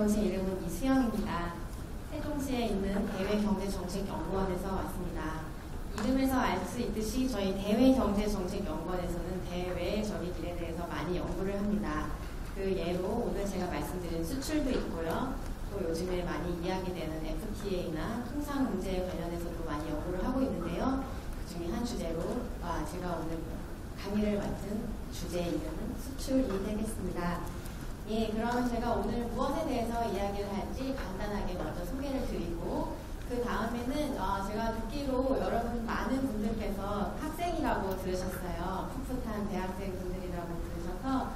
안녕하세요. 제 이름은 이수영입니다. 세종시에 있는 대외경제정책연구원에서 왔습니다. 이름에서 알 수 있듯이 저희 대외경제정책연구원에서는 대외 저희들에 대해서 많이 연구를 합니다. 그 예로 오늘 제가 말씀드린 수출도 있고요. 또 요즘에 많이 이야기되는 FTA나 통상 문제에 관련해서도 많이 연구를 하고 있는데요. 그 중에 한 주제로 제가 오늘 강의를 맡은 주제의 이름은 수출이 되겠습니다. 예, 그러면 제가 오늘 무엇에 대해서 이야기를 할지 간단하게 먼저 소개를 드리고 그 다음에는 제가 듣기로 여러분 많은 분들께서 학생이라고 들으셨어요. 풋풋한 대학생 분들이라고 들으셔서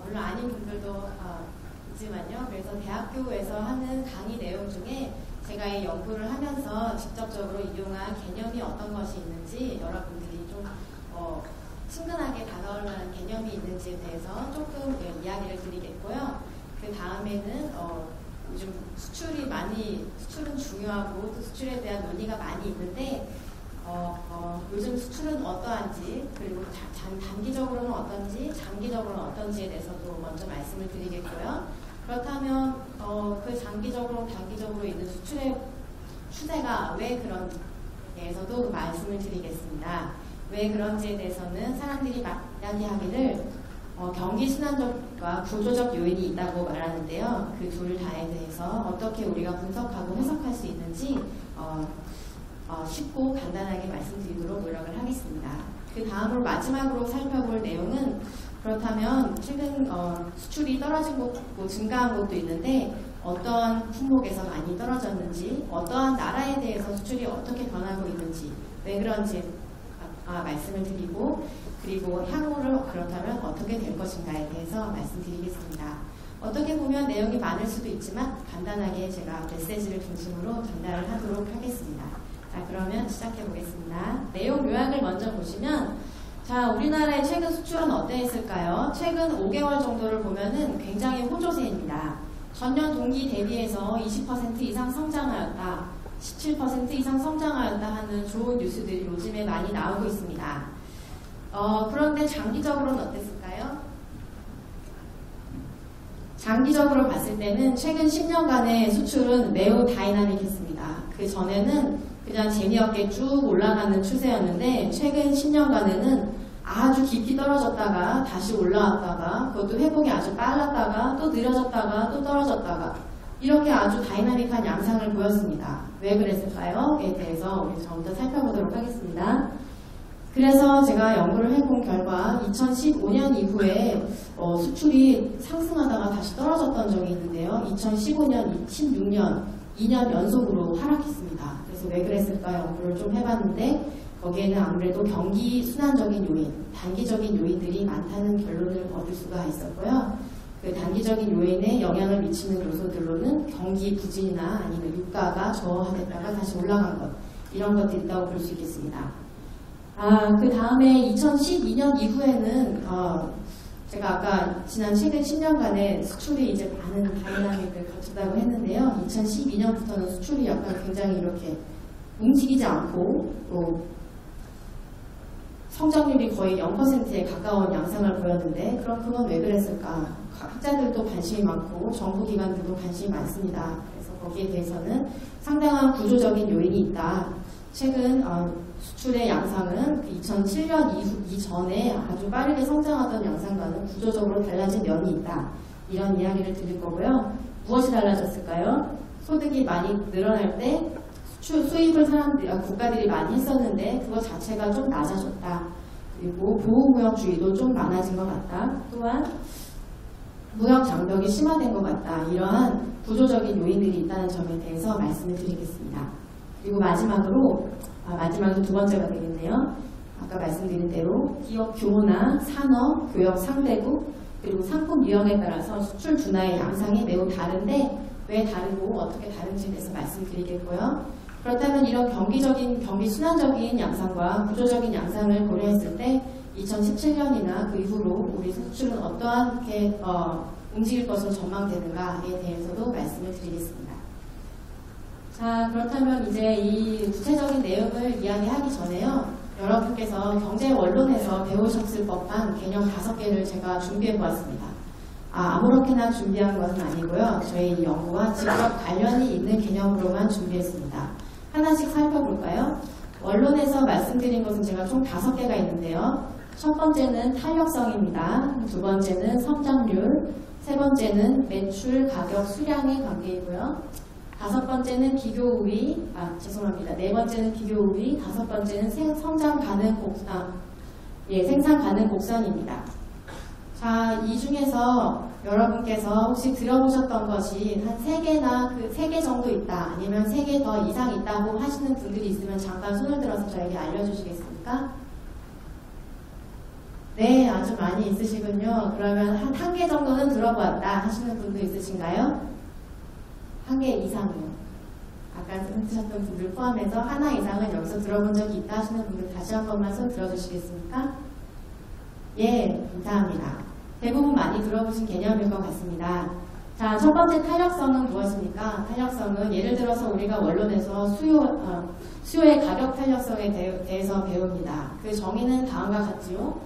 물론 아닌 분들도 있지만요. 그래서 대학교에서 하는 강의 내용 중에 제가 이 연구를 하면서 직접적으로 이용한 개념이 어떤 것이 있는지 여러분들이 좀 친근하게 다가올 만한 개념이 있는지에 대해서 조금 이야기를 드리겠고요. 그 다음에는 요즘 수출은 중요하고 또 수출에 대한 논의가 많이 있는데 요즘 수출은 어떠한지 그리고 단기적으로는 어떤지 장기적으로는 어떤지에 대해서도 먼저 말씀을 드리겠고요. 그렇다면 그 장기적으로 단기적으로 있는 수출의 추세가 왜 그런지에 대해서도 말씀을 드리겠습니다. 왜 그런지에 대해서는 사람들이 이야기하기를 경기 순환적과 구조적 요인이 있다고 말하는데요. 그 둘 다에 대해서 어떻게 우리가 분석하고 해석할 수 있는지 쉽고 간단하게 말씀드리도록 노력을 하겠습니다. 그 다음으로 마지막으로 살펴볼 내용은 그렇다면 최근 수출이 떨어진 곳, 증가한 곳도 있는데 어떠한 품목에서 많이 떨어졌는지 어떠한 나라에 대해서 수출이 어떻게 변하고 있는지 왜 그런지 말씀을 드리고 그리고 향후를 그렇다면 어떻게 될 것인가에 대해서 말씀드리겠습니다. 어떻게 보면 내용이 많을 수도 있지만 간단하게 제가 메시지를 중심으로 전달을 하도록 하겠습니다. 자, 그러면 시작해 보겠습니다. 내용 요약을 먼저 보시면 자, 우리나라의 최근 수출은 어땠을까요? 최근 5개월 정도를 보면은 굉장히 호조세입니다. 전년 동기 대비해서 20% 이상 성장하였다. 17% 이상 성장하였다 하는 좋은 뉴스들이 요즘에 많이 나오고 있습니다. 그런데 장기적으로는 어땠을까요? 장기적으로 봤을 때는 최근 10년간의 수출은 매우 다이나믹했습니다. 그 전에는 그냥 재미없게 쭉 올라가는 추세였는데 최근 10년간에는 아주 깊이 떨어졌다가 다시 올라왔다가 그것도 회복이 아주 빨랐다가 또 느려졌다가 또 떨어졌다가 이렇게 아주 다이나믹한 양상을 보였습니다. 왜 그랬을까요?에 대해서 우리 처음부터 살펴보도록 하겠습니다. 그래서 제가 연구를 해본 결과 2015년 이후에 수출이 상승하다가 다시 떨어졌던 적이 있는데요. 2015년, 16년, 2년 연속으로 하락했습니다. 그래서 왜 그랬을까 연구를 좀 해봤는데 거기에는 아무래도 경기 순환적인 요인, 단기적인 요인들이 많다는 결론을 얻을 수가 있었고요. 그 단기적인 요인에 영향을 미치는 요소들로는 경기 부진이나 아니면 유가가 저하됐다가 다시 올라간 것 이런 것들이 있다고 볼 수 있겠습니다. 그 다음에 2012년 이후에는 제가 아까 지난 최근 10년간의 수출이 이제 많은 다이나믹을 거쳤다고 했는데요. 2012년부터는 수출이 약간 굉장히 이렇게 움직이지 않고 또 성장률이 거의 0%에 가까운 양상을 보였는데 그럼 그건 왜 그랬을까? 학자들도 관심이 많고 정부기관들도 관심이 많습니다. 그래서 거기에 대해서는 상당한 구조적인 요인이 있다. 최근 수출의 양상은 2007년 이전에 아주 빠르게 성장하던 양상과는 구조적으로 달라진 면이 있다. 이런 이야기를 드릴 거고요. 무엇이 달라졌을까요? 소득이 많이 늘어날 때 수입을 국가들이 많이 했었는데 그것 자체가 좀 낮아졌다. 그리고 보호무역주의도 좀 많아진 것 같다. 또한 무역 장벽이 심화된 것 같다. 이러한 구조적인 요인들이 있다는 점에 대해서 말씀을 드리겠습니다. 그리고 마지막으로 두 번째가 되겠네요. 아까 말씀드린 대로 기업 규모나 산업, 교역 상대국, 그리고 상품 유형에 따라서 수출 둔화의 양상이 매우 다른데 왜 다르고 어떻게 다른지에 대해서 말씀드리겠고요. 그렇다면 이런 경기 순환적인 양상과 구조적인 양상을 고려했을 때 2017년이나 그 이후로 우리 수출은 어떠하게 움직일 것으로 전망되는가에 대해서도 말씀을 드리겠습니다. 자, 그렇다면 이제 이 구체적인 내용을 이야기하기 전에요. 여러분께서 경제 원론에서 배우셨을 법한 개념 5개를 제가 준비해 보았습니다. 아무렇게나 준비한 것은 아니고요. 저희 연구와 직접 관련이 있는 개념으로만 준비했습니다. 하나씩 살펴볼까요? 원론에서 말씀드린 것은 제가 총 5개가 있는데요. 첫 번째는 탄력성입니다. 두 번째는 성장률, 세 번째는 매출, 가격, 수량의 관계이고요. 다섯 번째는 비교 우위, 네 번째는 비교 우위, 다섯 번째는 생산 가능 곡선입니다. 자, 이 중에서 여러분께서 혹시 들어보셨던 것이 한 3개 정도 있다, 아니면 3개 더 이상 있다고 하시는 분들이 있으면 잠깐 손을 들어서 저에게 알려주시겠습니까? 네, 아주 많이 있으시군요. 그러면 한 1개 정도는 들어보았다 하시는 분도 있으신가요? 1개 이상이요. 아까 쓰셨던 분들 포함해서 하나 이상은 여기서 들어본 적이 있다 하시는 분들 다시 한 번만 손 들어주시겠습니까? 예, 감사합니다. 대부분 많이 들어보신 개념일 것 같습니다. 자, 첫 번째 탄력성은 무엇입니까? 탄력성은 예를 들어서 우리가 원론에서 수요의 가격 탄력성에 대해서 배웁니다. 그 정의는 다음과 같지요.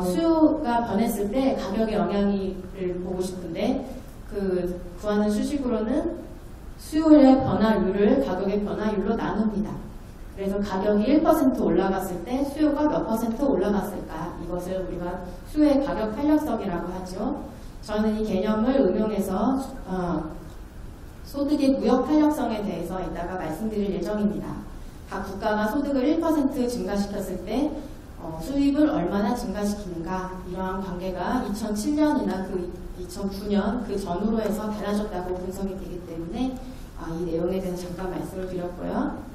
수요가 변했을 때 가격의 영향을 보고 싶은데 구하는 수식으로는 수요의 변화율을 가격의 변화율로 나눕니다. 그래서 가격이 1% 올라갔을 때 수요가 몇 % 올라갔을까? 이것을 우리가 수요의 가격 탄력성이라고 하죠. 저는 이 개념을 응용해서 소득의 무역 탄력성에 대해서 이따가 말씀드릴 예정입니다. 각 국가가 소득을 1% 증가시켰을 때 수입을 얼마나 증가시키는가, 이러한 관계가 2007년이나 2009년 그 전후로 해서 달라졌다고 분석이 되기 때문에 이 내용에 대해서 잠깐 말씀을 드렸고요.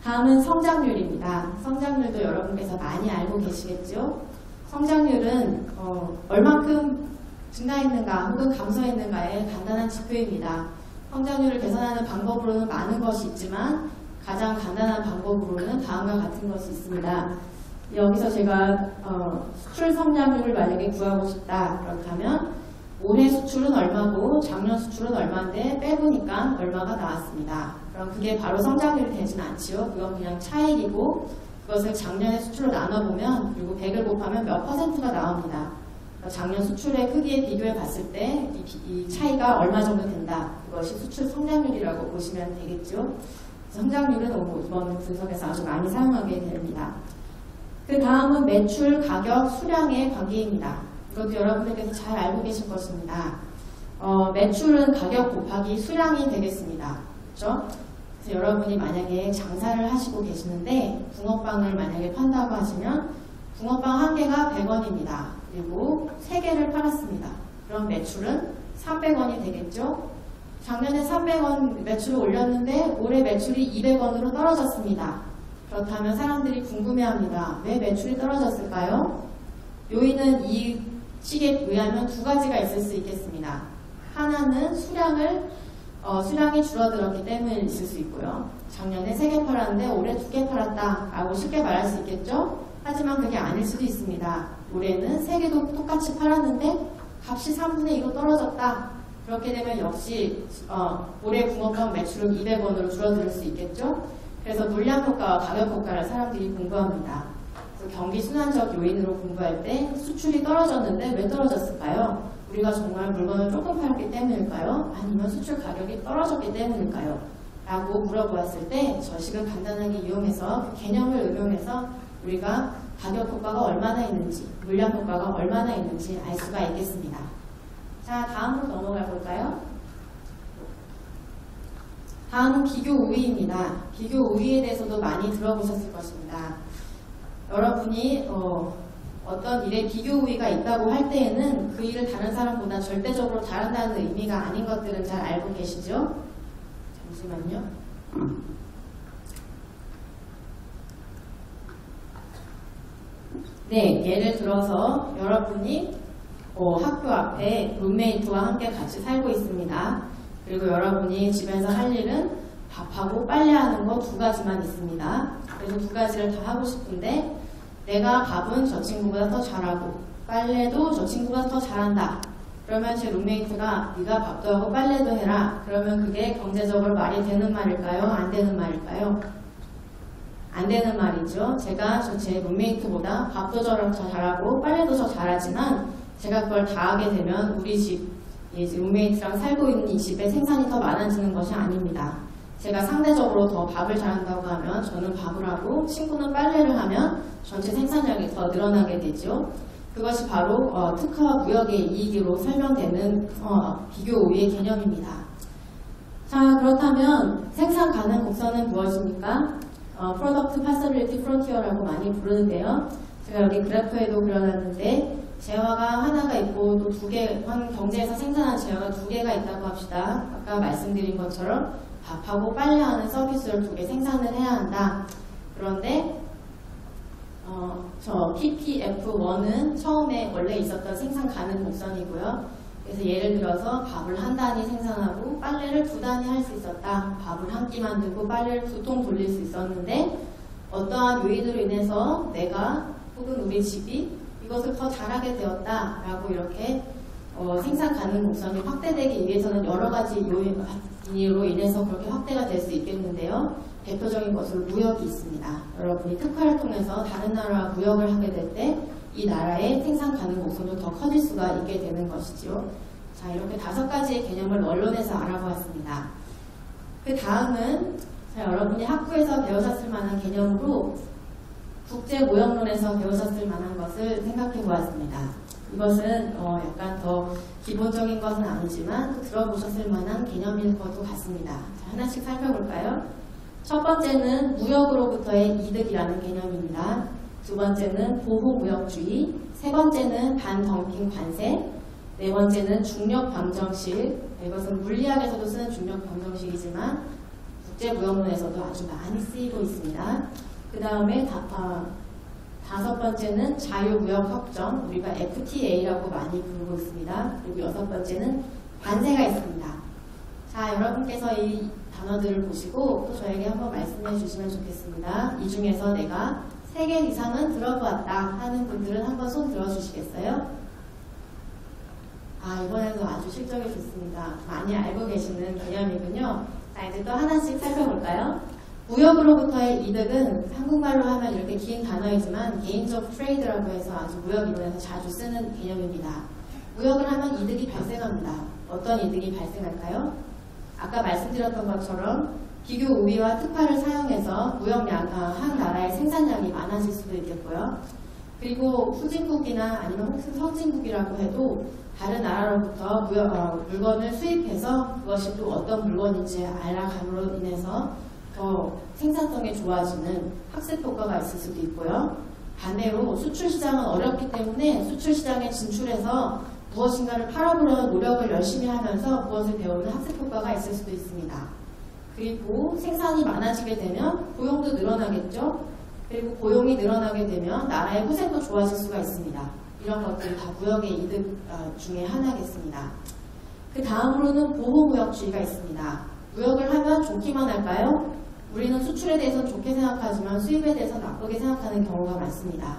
다음은 성장률입니다. 성장률도 여러분께서 많이 알고 계시겠죠? 성장률은 얼만큼 증가했는가 혹은 감소했는가의 간단한 지표입니다. 성장률을 계산하는 방법으로는 많은 것이 있지만 가장 간단한 방법으로는 다음과 같은 것이 있습니다. 여기서 제가 수출 성장률을 만약에 구하고 싶다 그렇다면 올해 수출은 얼마고 작년 수출은 얼마인데 빼보니까 얼마가 나왔습니다. 그럼 그게 바로 성장률이 되지는 않지요. 그건 그냥 차익이고 그것을 작년의 수출로 나눠보면 그리고 100을 곱하면 몇 %가 나옵니다. 작년 수출의 크기에 비교해 봤을 때 이 차이가 얼마 정도 된다. 그것이 수출 성장률이라고 보시면 되겠죠. 성장률은 이번 분석에서 아주 많이 사용하게 됩니다. 그 다음은 매출, 가격, 수량의 관계입니다. 이것도 여러분들께서 잘 알고 계실 것입니다. 매출은 가격 곱하기 수량이 되겠습니다. 그렇죠? 그래서 여러분이 만약에 장사를 하시고 계시는데 붕어빵을 만약에 판다고 하시면 붕어빵 한 개가 100원입니다. 그리고 3개를 팔았습니다. 그럼 매출은 300원이 되겠죠? 작년에 300원 매출을 올렸는데 올해 매출이 200원으로 떨어졌습니다. 그렇다면 사람들이 궁금해합니다. 왜 매출이 떨어졌을까요? 요인은 이 식에 의하면 2가지가 있을 수 있겠습니다. 하나는 수량이 줄어들었기 때문에 있을 수 있고요. 작년에 3개 팔았는데 올해 2개 팔았다 라고 쉽게 말할 수 있겠죠? 하지만 그게 아닐 수도 있습니다. 올해는 3개도 똑같이 팔았는데 값이 3분의 2로 떨어졌다. 그렇게 되면 역시 올해 붕어빵 매출은 200원으로 줄어들 수 있겠죠? 그래서 물량 효과와 가격 효과를 사람들이 공부합니다. 그래서 경기 순환적 요인으로 공부할 때 수출이 떨어졌는데 왜 떨어졌을까요? 우리가 정말 물건을 조금 팔았기 때문일까요? 아니면 수출 가격이 떨어졌기 때문일까요? 라고 물어보았을 때 저식을 간단하게 이용해서 그 개념을 응용해서 우리가 가격 효과가 얼마나 있는지, 물량 효과가 얼마나 있는지 알 수가 있겠습니다. 자, 다음으로 넘어가 볼까요? 다음은 비교 우위입니다. 비교 우위에 대해서도 많이 들어보셨을 것입니다. 여러분이 어떤 일에 비교 우위가 있다고 할 때에는 그 일을 다른 사람보다 절대적으로 잘한다는 의미가 아닌 것들은 잘 알고 계시죠? 잠시만요. 네, 예를 들어서 여러분이 학교 앞에 룸메이트와 함께 같이 살고 있습니다. 그리고 여러분이 집에서 할 일은 밥하고 빨래하는 거 2가지만 있습니다. 그래서 2가지를 다 하고 싶은데 내가 밥은 저 친구보다 더 잘하고 빨래도 저 친구보다 더 잘한다. 그러면 제 룸메이트가 네가 밥도 하고 빨래도 해라. 그러면 그게 경제적으로 말이 되는 말일까요? 안 되는 말일까요? 안 되는 말이죠. 제가 제 룸메이트보다 밥도 더 잘하고 빨래도 더 잘하지만 제가 그걸 다 하게 되면 우리 집 룸메이트랑 살고 있는 이 집에 생산이 더 많아지는 것이 아닙니다. 제가 상대적으로 더 밥을 잘한다고 하면 저는 밥을 하고 친구는 빨래를 하면 전체 생산량이 더 늘어나게 되죠. 그것이 바로 특허와 무역의 이익으로 설명되는 비교 우위의 개념입니다. 자, 그렇다면 생산 가능 곡선은 무엇입니까? Product Possibility Frontier라고 많이 부르는데요. 제가 여기 그래프에도 그려놨는데 재화가 하나가 있고 또 두 개, 경제에서 생산한 재화가 두 개가 있다고 합시다. 아까 말씀드린 것처럼 밥하고 빨래하는 서비스를 두 개 생산을 해야 한다. 그런데 저 PPF1은 처음에 원래 있었던 생산 가능 곡선이고요. 그래서 예를 들어서 밥을 한 단위 생산하고 빨래를 두 단위 할 수 있었다. 밥을 한 끼 만들고 빨래를 두 통 돌릴 수 있었는데 어떠한 요인으로 인해서 내가 혹은 우리 집이 이것을 더 잘하게 되었다라고 이렇게 생산 가능 곡선이 확대되기 위해서는 여러 가지 요인으로 인해서 그렇게 확대가 될 수 있겠는데요. 대표적인 것으로 무역이 있습니다. 여러분이 특허를 통해서 다른 나라와 무역을 하게 될 때 이 나라의 생산 가능 곡선도 더 커질 수가 있게 되는 것이죠. 자, 이렇게 5가지의 개념을 원론에서 알아보았습니다. 그 다음은 여러분이 학부에서 배우셨을 만한 개념으로 국제무역론에서 배우셨을 만한 것을 생각해 보았습니다. 이것은 약간 더 기본적인 것은 아니지만 들어보셨을 만한 개념일 것도 같습니다. 자, 하나씩 살펴볼까요? 첫 번째는 무역으로부터의 이득이라는 개념입니다. 두 번째는 보호무역주의, 세 번째는 반덤핑 관세, 네 번째는 중력방정식, 이것은 물리학에서도 쓰는 중력방정식이지만 국제무역론에서도 아주 많이 쓰이고 있습니다. 그 다음에 다섯 번째는 자유무역협정, 우리가 FTA라고 많이 부르고 있습니다. 그리고 여섯 번째는 관세가 있습니다. 자, 여러분께서 이 단어들을 보시고 또 저에게 한번 말씀해 주시면 좋겠습니다. 이 중에서 내가 3개 이상은 들어보았다 하는 분들은 한번 손 들어주시겠어요? 이번에도 아주 실적이 좋습니다. 많이 알고 계시는 개념이군요. 자, 이제 또 하나씩 살펴볼까요? 무역으로부터의 이득은 한국말로 하면 이렇게 긴 단어이지만 개인적 트레이드라고 해서 아주 무역 이론에서 자주 쓰는 개념입니다. 무역을 하면 이득이 발생합니다. 어떤 이득이 발생할까요? 아까 말씀드렸던 것처럼 비교 우위와 특화를 사용해서 한 나라의 생산량이 많아질 수도 있겠고요. 그리고 후진국이나 아니면 혹시 선진국이라고 해도 다른 나라로부터 물건을 수입해서 그것이 또 어떤 물건인지 알아감으로 인해서 더 생산성이 좋아지는 학습 효과가 있을 수도 있고요. 반대로 수출 시장은 어렵기 때문에 수출 시장에 진출해서 무엇인가를 팔아보려는 노력을 열심히 하면서 무엇을 배우는 학습 효과가 있을 수도 있습니다. 그리고 생산이 많아지게 되면 고용도 늘어나겠죠. 그리고 고용이 늘어나게 되면 나라의 후생도 좋아질 수가 있습니다. 이런 것들이 다 무역의 이득 중에 하나겠습니다. 그 다음으로는 보호무역주의가 있습니다. 무역을 하면 좋기만 할까요? 우리는 수출에 대해서는 좋게 생각하지만 수입에 대해서 나쁘게 생각하는 경우가 많습니다.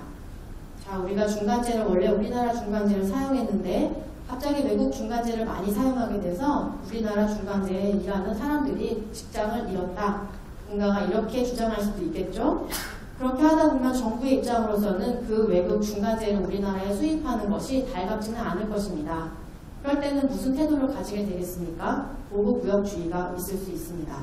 자, 우리가 중간재를 원래 우리나라 중간재를 사용했는데 갑자기 외국 중간재를 많이 사용하게 돼서 우리나라 중간재에 일하는 사람들이 직장을 잃었다. 누군가가 이렇게 주장할 수도 있겠죠. 그렇게 하다 보면 정부의 입장으로서는 그 외국 중간재를 우리나라에 수입하는 것이 달갑지는 않을 것입니다. 그럴 때는 무슨 태도를 가지게 되겠습니까? 보호무역주의가 있을 수 있습니다.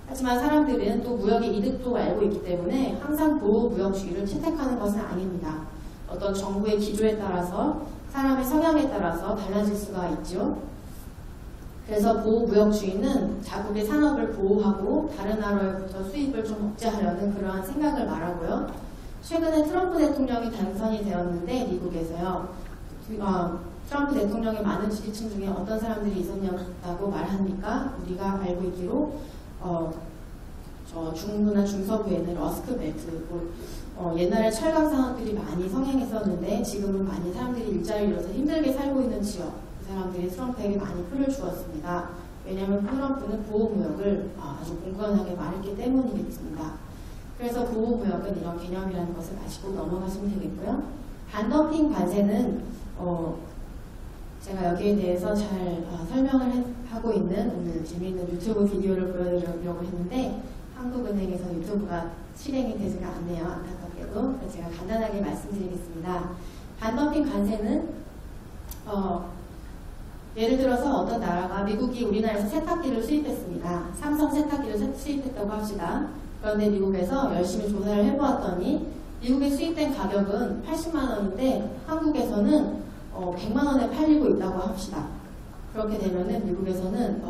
하지만 사람들은 또 무역의 이득도 알고 있기 때문에 항상 보호무역주의를 채택하는 것은 아닙니다. 어떤 정부의 기조에 따라서 사람의 성향에 따라서 달라질 수가 있죠. 그래서 보호무역주의는 자국의 산업을 보호하고 다른 나라로부터 수입을 좀 억제하려는 그러한 생각을 말하고요. 최근에 트럼프 대통령이 당선이 되었는데 미국에서요. 트럼프 대통령의 많은 지지층 중에 어떤 사람들이 있었냐고 말합니까? 우리가 알고 있기로 저 중부나 중서부에는 러스트벨트, 옛날에 철강 산업들이 많이 성행했었는데 지금은 많이 사람들이 일자리를 잃어서 힘들게 살고 있는 지역, 그 사람들이 트럼프에게 많이 표를 주었습니다. 왜냐하면 트럼프는 보호무역을 아주 공건하게 말했기 때문이겠습니다. 그래서 보호무역은 이런 개념이라는 것을 아시고 넘어가시면 되겠고요. 반덤핑 관세는 제가 여기에 대해서 잘 설명을 하고 있는 오늘 재미있는 유튜브 비디오를 보여드리려고 했는데 한국은행에서 유튜브가 실행이 되지가 않네요. 안타깝게도. 제가 간단하게 말씀드리겠습니다. 반덤핑 관세는 예를 들어서 어떤 나라가 미국이 우리나라에서 세탁기를 수입했습니다. 삼성 세탁기를 수입했다고 합시다. 그런데 미국에서 열심히 조사를 해보았더니 미국에 수입된 가격은 80만 원인데 한국에서는 100만 원에 팔리고 있다고 합시다. 그렇게 되면은 미국에서는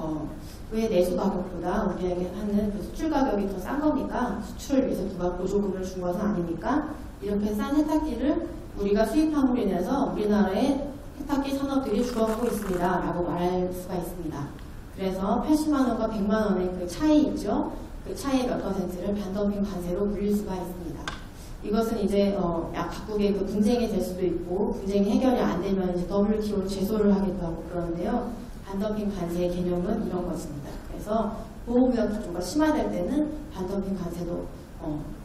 왜 내수 가격보다 우리에게 하는 그 수출 가격이 더 싼 겁니까? 수출을 위해서 누가 보조금을 준 것은 아닙니까? 이렇게 싼 세탁기를 우리가 수입함으로 인해서 우리나라의 세탁기 산업들이 죽어가고 있습니다. 라고 말할 수가 있습니다. 그래서 80만 원과 100만 원의 그 차이 있죠? 그 차이의 몇 %를 반덤핑 관세로 물릴 수가 있습니다. 이것은 이제 각국의 그 분쟁이 될 수도 있고 분쟁이 해결이 안 되면 이제 WTO로 제소를 하기도 하고 그러는데요. 반덤핑 관세의 개념은 이런 것입니다. 그래서 보호무역 기조가 심화될 때는 반덤핑 관세도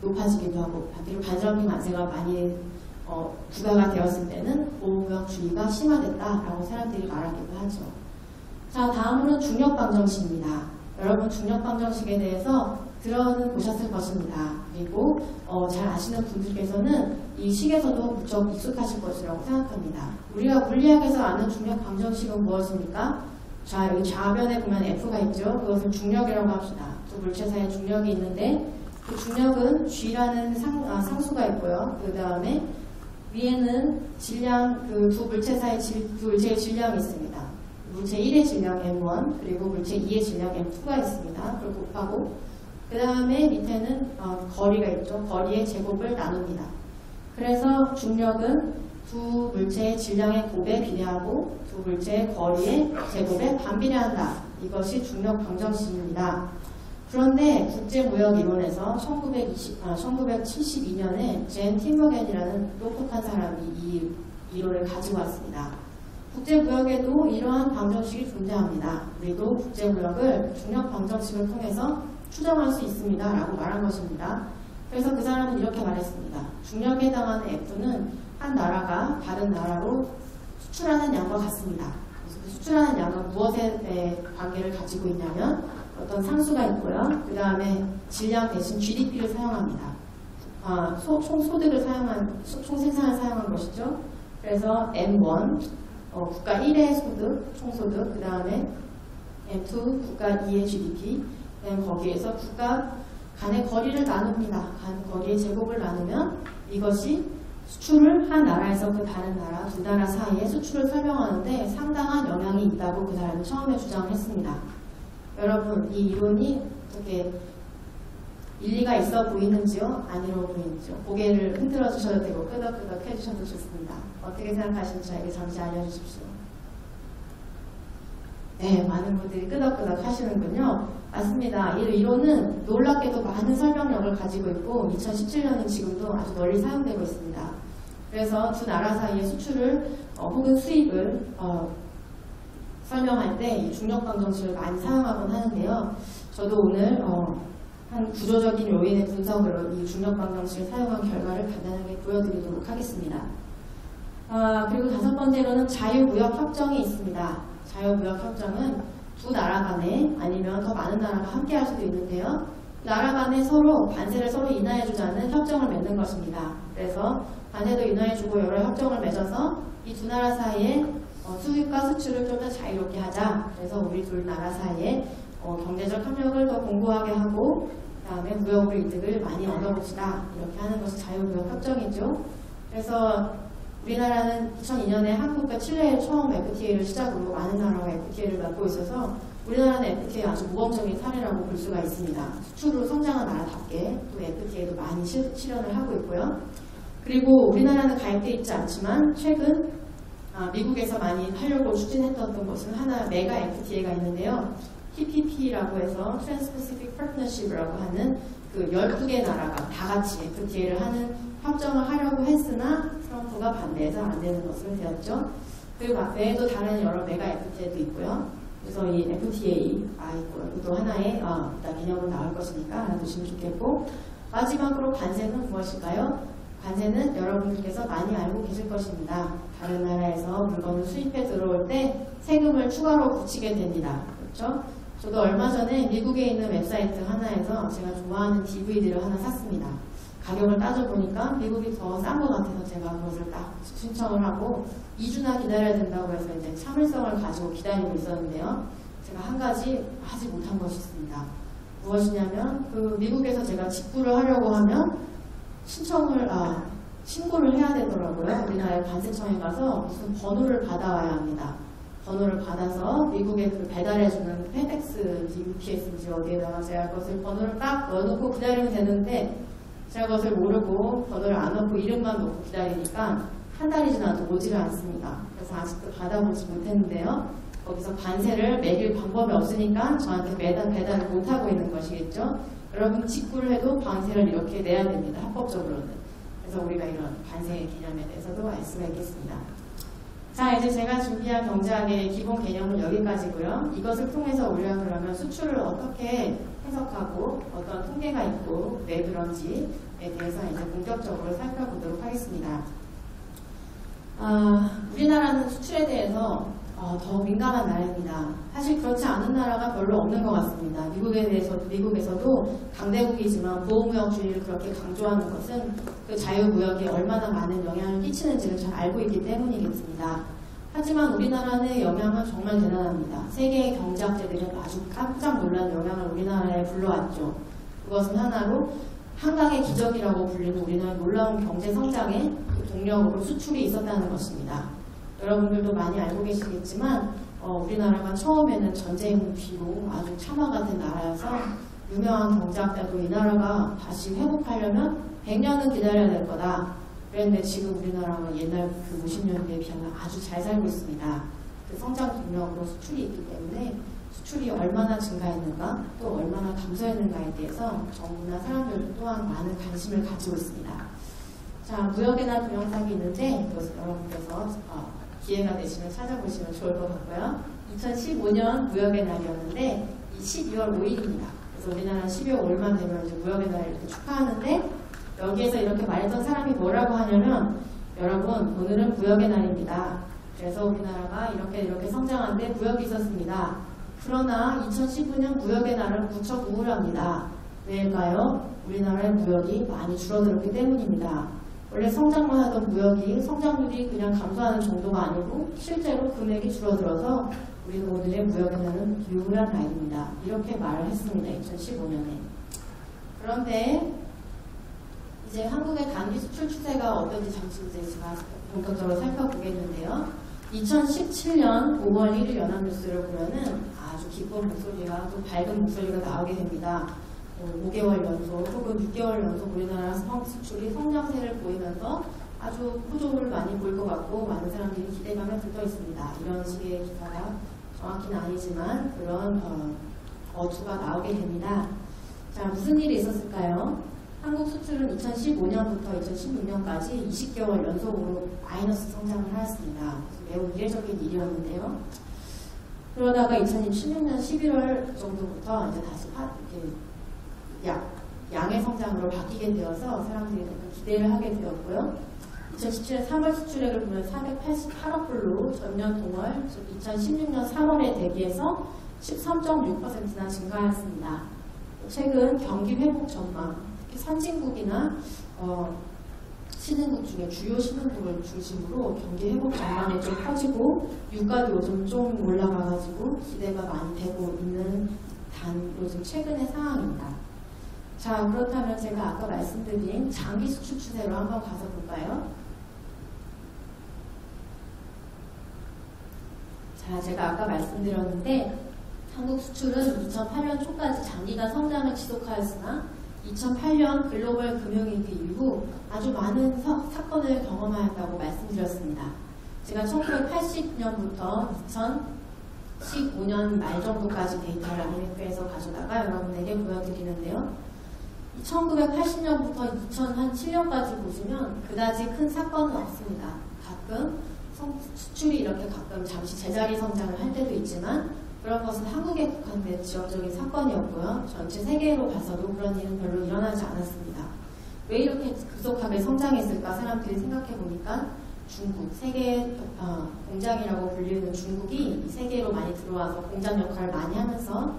높아지기도 하고 그리고 반덤핑 관세가 많이 부과가 되었을 때는 보호무역주의가 심화됐다라고 사람들이 말하기도 하죠. 자, 다음으로는 중력방정식입니다. 여러분 중력방정식에 대해서 들어보셨을 것입니다. 그리고 잘 아시는 분들께서는 이 식에서도 무척 익숙하실 것이라고 생각합니다. 우리가 물리학에서 아는 중력방정식은 무엇입니까? 자, 여기 좌변에 보면 F가 있죠. 그것을 중력이라고 합시다. 두 물체 사이에 중력이 있는데 그 중력은 G라는 상수가 있고요. 그 다음에 위에는 질량, 그 두 물체 사이 두 물체의 질량이 있습니다. 물체 1의 질량 M1 그리고 물체 2의 질량 M2가 있습니다. 그걸 곱하고 그 다음에 밑에는 거리가 있죠. 거리의 제곱을 나눕니다. 그래서 중력은 두 물체의 질량의 곱에 비례하고 두 물체의 거리의 제곱에 반비례한다. 이것이 중력 방정식입니다. 그런데 국제무역이론에서 1972년에 젠 팀버겐이라는 똑똑한 사람이 이 이론을 가지고 왔습니다. 국제무역에도 이러한 방정식이 존재합니다. 우리도 국제무역을 중력 방정식을 통해서 추정할 수 있습니다. 라고 말한 것입니다. 그래서 그 사람은 이렇게 말했습니다. 중력에 해당하는 F는 한 나라가 다른 나라로 수출하는 양과 같습니다. 그래서 그 수출하는 양은 무엇에 관계를 가지고 있냐면 어떤 상수가 있고요. 그 다음에 질량 대신 GDP를 사용합니다. 총소득을 총생산을 사용한 것이죠. 그래서 M1, 국가 1의 소득, 총소득, 그 다음에 M2, 국가 2의 GDP, 거기에서 국가 간의 거리를 나눕니다. 간 거리의 제곱을 나누면 이것이 수출을 한 나라에서 그 다른 나라, 두 나라 사이에 수출을 설명하는데 상당한 영향이 있다고 그 사람이 처음에 주장을 했습니다. 여러분, 이 이론이 어떻게 일리가 있어 보이는지요? 아니로 보이는지요? 고개를 흔들어 주셔도 되고 끄덕끄덕 해주셔도 좋습니다. 어떻게 생각하시는지 저에게 잠시 알려주십시오. 네, 많은 분들이 끄덕끄덕 하시는군요. 맞습니다. 이 이론은 놀랍게도 많은 설명력을 가지고 있고 2017년은 지금도 아주 널리 사용되고 있습니다. 그래서 두 나라 사이의 수출을 혹은 수입을 설명할 때 이 중력방정식을 많이 사용하곤 하는데요. 저도 오늘 한 구조적인 요인의 분석으로 이 중력방정식을 사용한 결과를 간단하게 보여드리도록 하겠습니다. 그리고 다섯 번째로는 자유무역협정이 있습니다. 자유무역협정은 두 나라 간에 아니면 더 많은 나라가 함께 할 수도 있는데요. 나라 간에 서로 관세를 서로 인하해주자는 협정을 맺는 것입니다. 그래서 관세도 인하해주고 여러 협정을 맺어서 이 두 나라 사이에 수입과 수출을 좀 더 자유롭게 하자. 그래서 우리 둘 나라 사이에 경제적 협력을 더 공고하게 하고 그 다음에 무역으로 이득을 많이 얻어봅시다. 이렇게 하는 것이 자유무역협정이죠. 그래서 우리나라는 2002년에 한국과 칠레에 처음 FTA를 시작으로 많은 나라와 FTA를 맺고 있어서 우리나라는 FTA 아주 모범적인 사례라고 볼 수가 있습니다. 수출로 성장한 나라답게 또 FTA도 많이 실현을 하고 있고요. 그리고 우리나라는 가입되어 있지 않지만 최근 미국에서 많이 하려고 추진했던 것은 하나 메가 FTA가 있는데요. TPP라고 해서 Trans-Pacific Partnership이라고 하는 그 12개 나라가 다 같이 FTA를 하는 협정을 하려고 했으나 트럼프가 반대해서 안 되는 것으로 되었죠. 그리고 외에도 다른 여러 메가 FTA도 있고요. 그래서 이 FTA가 있고요. 또 하나의 이따 개념으로 나올 것이니까 알아두시면 좋겠고, 마지막으로 관세는 무엇일까요? 관세는 여러분들께서 많이 알고 계실 것입니다. 다른 나라에서 물건을 수입해 들어올 때 세금을 추가로 붙이게 됩니다. 그렇죠? 저도 얼마 전에 미국에 있는 웹사이트 하나에서 제가 좋아하는 DVD를 하나 샀습니다. 가격을 따져보니까 미국이 더 싼 것 같아서 제가 그것을 딱 신청을 하고 2주나 기다려야 된다고 해서 이제 참을성을 가지고 기다리고 있었는데요. 제가 한 가지 하지 못한 것이 있습니다. 무엇이냐면 그 미국에서 제가 직구를 하려고 하면 신고를 해야 되더라고요. 우리나라의 관세청에 가서 무슨 번호를 받아와야 합니다. 번호를 받아서 미국에 그 배달해주는 페덱스인지 UPS인지 어디에다가 제가 그것을 번호를 딱 넣어놓고 기다리면 되는데 제가 그것을 모르고 번호를 안 넣고 이름만 넣고 기다리니까 한 달이 지나도 오지를 않습니다. 그래서 아직도 받아보지 못했는데요. 거기서 관세를 매길 방법이 없으니까 저한테 매달 배달을 못하고 있는 것이겠죠. 여러분 직구를 해도 관세를 이렇게 내야 됩니다. 합법적으로는. 그래서 우리가 이런 관세 개념에 대해서도 알 수가 있겠습니다. 자, 이제 제가 준비한 경제학의 기본 개념은 여기까지고요. 이것을 통해서 우리가 그러면 수출을 어떻게 해석하고 어떤 통계가 있고 왜 그런지에 대해서 이제 본격적으로 살펴보도록 하겠습니다. 우리나라는 수출에 대해서 더 민감한 나라입니다. 사실 그렇지 않은 나라가 별로 없는 것 같습니다. 미국에서도 강대국이지만 보호무역주의를 그렇게 강조하는 것은 그 자유무역에 얼마나 많은 영향을 끼치는지를 잘 알고 있기 때문이겠습니다. 하지만 우리나라의 영향은 정말 대단합니다. 세계의 경제학자들이 아주 깜짝 놀란 영향을 우리나라에 불러왔죠. 그것은 하나로 한강의 기적이라고 불리는 우리나라의 놀라운 경제 성장의 동력으로 수출이 있었다는 것입니다. 여러분들도 많이 알고 계시겠지만 우리나라가 처음에는 전쟁 뒤로 아주 참화가 된 나라여서 유명한 경제학자도 이 나라가 다시 회복하려면 100년은 기다려야 될 거다. 그런데 지금 우리나라가 옛날 그 50년대에 비하면 아주 잘 살고 있습니다. 그 성장 동력으로 수출이 있기 때문에 수출이 얼마나 증가했는가 또 얼마나 감소했는가에 대해서 정부나 사람들 또한 많은 관심을 가지고 있습니다. 자, 무역에나 동영상이 있는데 이것을 여러분께서 기회가 되시면 찾아보시면 좋을 것 같고요. 2015년 무역의 날이었는데 이 12월 5일입니다. 그래서 우리나라 12월 5일만 되면 이제 무역의 날을 이렇게 축하하는데 여기에서 이렇게 말했던 사람이 뭐라고 하냐면 여러분 오늘은 무역의 날입니다. 그래서 우리나라가 이렇게 성장하는데 무역이 있었습니다. 그러나 2015년 무역의 날은 무척 우울합니다. 왜일까요? 우리나라의 무역이 많이 줄어들었기 때문입니다. 원래 성장만 하던 무역이 성장률이 그냥 감소하는 정도가 아니고 실제로 금액이 줄어들어서 우리는 오늘의 무역의 날은 우울한 날입니다. 이렇게 말을 했습니다. 2015년에. 그런데 이제 한국의 단기 수출 추세가 어떤지 잠시 이제 제가 본격적으로 살펴보겠는데요. 2017년 5월 1일 연합뉴스를 보면은 아주 기쁜 목소리가 또 밝은 목소리가 나오게 됩니다. 5개월 연속 혹은 6개월 연속 우리나라 수출이 성장세를 보이면서 아주 호조를 많이 보일 것 같고 많은 사람들이 기대감에 들떠 있습니다. 이런 식의 기사가 정확히는 아니지만 그런 어투가 나오게 됩니다. 자, 무슨 일이 있었을까요? 한국 수출은 2015년부터 2016년까지 20개월 연속으로 마이너스 성장을 하였습니다. 매우 이례적인 일이었는데요. 그러다가 2016년 11월 정도부터 이제 다시 양의 성장으로 바뀌게 되어서 사람들이 기대를 하게 되었고요. 2017년 3월 수출액을 보면 488억 불로 전년 동월 2016년 3월에 대비해서 13.6%나 증가했습니다. 최근 경기 회복 전망, 특히 선진국이나 신흥국 중에 주요 신흥국을 중심으로 경기 회복 전망이 좀 커지고 유가도 요즘 좀 올라가가지고 기대가 많이 되고 있는 요즘 최근의 상황입니다. 자, 그렇다면 제가 아까 말씀드린 장기 수출 추세로 한번 가서 볼까요? 자, 제가 아까 말씀드렸는데 한국 수출은 2008년 초까지 장기간 성장을 지속하였으나 2008년 글로벌 금융위기 이후 아주 많은 사건을 경험하였다고 말씀드렸습니다. 제가 1980년부터 2015년 말 정도까지 데이터를 IMF에서 가져다가 여러분에게 보여드리는데요. 1980년부터 2007년까지 보시면 그다지 큰 사건은 없습니다. 가끔 수출이 이렇게 가끔 잠시 제자리 성장을 할 때도 있지만 그런 것은 한국에 국한된 지역적인 사건이었고요. 전체 세계로 봐서도 그런 일은 별로 일어나지 않았습니다. 왜 이렇게 급속하게 성장했을까 사람들이 생각해 보니까 중국, 세계 공장이라고 불리는 중국이 세계로 많이 들어와서 공장 역할을 많이 하면서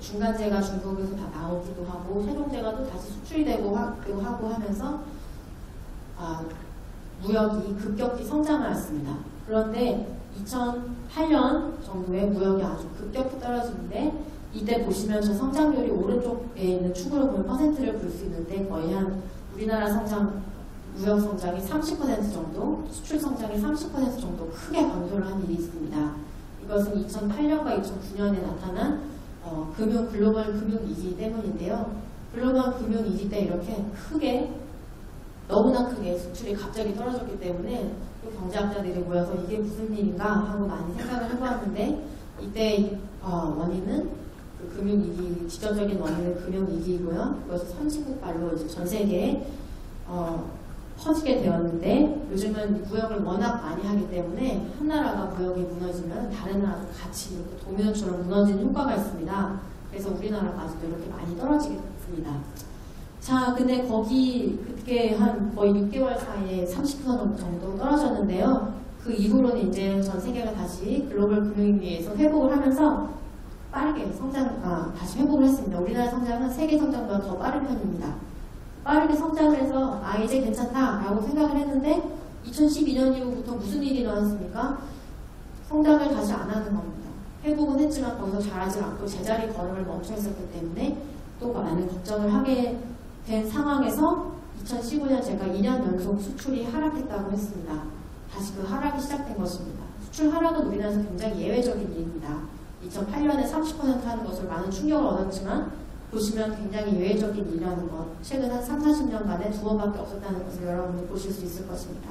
중간재가 중국에서 다 나오기도 하고 세종재가 또 다시 수출이 되고 하고 하면서 무역이 급격히 성장을 했습니다. 그런데 2008년 정도에 무역이 아주 급격히 떨어지는데 이때 보시면 저 성장률이 오른쪽에 있는 축으로 보면 퍼센트를 볼 수 있는데 거의 한 우리나라 무역 성장이 30% 정도, 수출 성장이 30% 정도 크게 감소를 한 일이 있습니다. 이것은 2008년과 2009년에 나타난 글로벌 금융위기 때문인데요. 글로벌 금융위기 때 이렇게 너무나 크게 수출이 갑자기 떨어졌기 때문에 또 경제학자들이 모여서 이게 무슨 일인가 하고 많이 생각을 해보았는데 이때 원인은 그 금융위기, 직접적인 원인은 금융위기이고요. 그것을 선진국발로 이제 전 세계에 퍼지게 되었는데 요즘은 무역을 워낙 많이 하기 때문에 한 나라가 무역이 무너지면 다른 나라도 같이 도미노처럼 무너지는 효과가 있습니다. 그래서 우리나라까지도 이렇게 많이 떨어지게 됐습니다. 자, 근데 그게 한 거의 6개월 사이에 30% 정도 떨어졌는데요. 그 이후로는 이제 전 세계가 다시 글로벌 금융위기에서 회복을 하면서 빠르게 다시 회복을 했습니다. 우리나라 성장은 세계 성장보다 더 빠른 편입니다. 빠르게 성장을 해서 이제 괜찮다라고 생각을 했는데 2012년 이후부터 무슨 일이 일어났습니까? 성장을 다시 안 하는 겁니다. 회복은 했지만 거기서 잘하지 않고 제자리 걸음을 멈춰 있었기 때문에 또 많은 걱정을 하게 된 상황에서 2015년 제가 2년 연속 수출이 하락했다고 했습니다. 다시 그 하락이 시작된 것입니다. 수출 하락은 우리나라에서 굉장히 예외적인 일입니다. 2008년에 30% 하는 것을 많은 충격을 얻었지만 보시면 굉장히 예외적인 일이라는 것, 최근 한 3, 40년간에 2번밖에 없었다는 것을 여러분이 보실 수 있을 것입니다.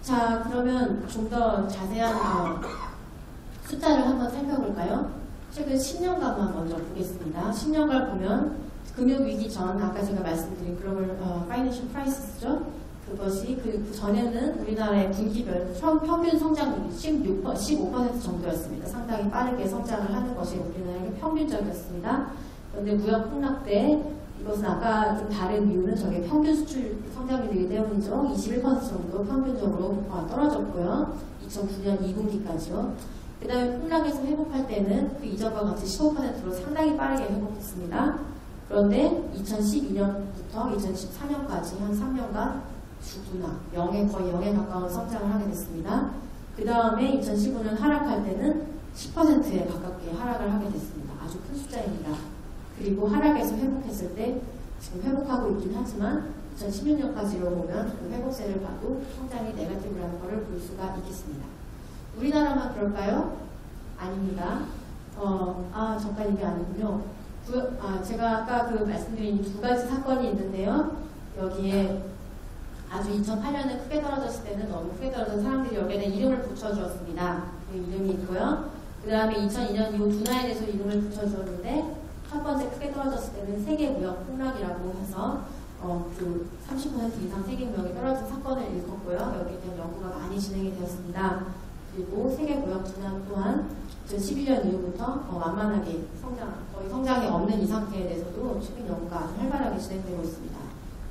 자, 그러면 좀 더 자세한 숫자를 한번 살펴볼까요? 최근 10년간만 먼저 보겠습니다. 10년간 보면 금융위기 전, 아까 제가 말씀드린 글로벌 파이낸셜 크라이시스죠. 그것이 그 전에는 우리나라의 분기별 평균 성장률이 15% 정도였습니다. 상당히 빠르게 성장을 하는 것이 우리나라의 평균적이었습니다. 그런데 무역 폭락 때 이것은 아까 좀 다른 이유는 저게 평균 수출 성장률이기 때문이죠. 21% 정도 평균적으로 떨어졌고요. 2009년 2분기까지요. 그 다음에 폭락에서 회복할 때는 그 이전과 같이 15%로 상당히 빠르게 회복했습니다. 그런데 2012년부터 2014년까지 한 3년간 주둔화, 거의 0에 가까운 성장을 하게 됐습니다. 그 다음에 2015년 하락할 때는 10%에 가깝게 하락을 하게 됐습니다. 아주 큰 숫자입니다. 그리고 하락에서 회복했을 때 지금 회복하고 있긴 하지만 2016년까지로 보면 그 회복세를 봐도 성장이 네거티브라는 것을 볼 수가 있겠습니다. 우리나라만 그럴까요? 아닙니다. 잠깐 이게 아니군요. 제가 아까 말씀드린 두 가지 사건이 있는데요. 여기에 아주 2008년에 크게 떨어졌을 때는 너무 크게 떨어져서 사람들이 여기에 이름을 붙여주었습니다. 그 이름이 있고요. 그 다음에 2002년 이후 둔화에 대해서 이름을 붙여주었는데 첫 번째 크게 떨어졌을 때는 세계무역 폭락이라고 해서 30% 이상 세계무역이 떨어진 사건을 일컫고요. 여기에 대한 연구가 많이 진행이 되었습니다. 그리고 세계무역 둔화 또한 2011년 이후부터 완만하게 거의 성장이 없는 이 상태에 대해서도 최근 연구가 아주 활발하게 진행되고 있습니다.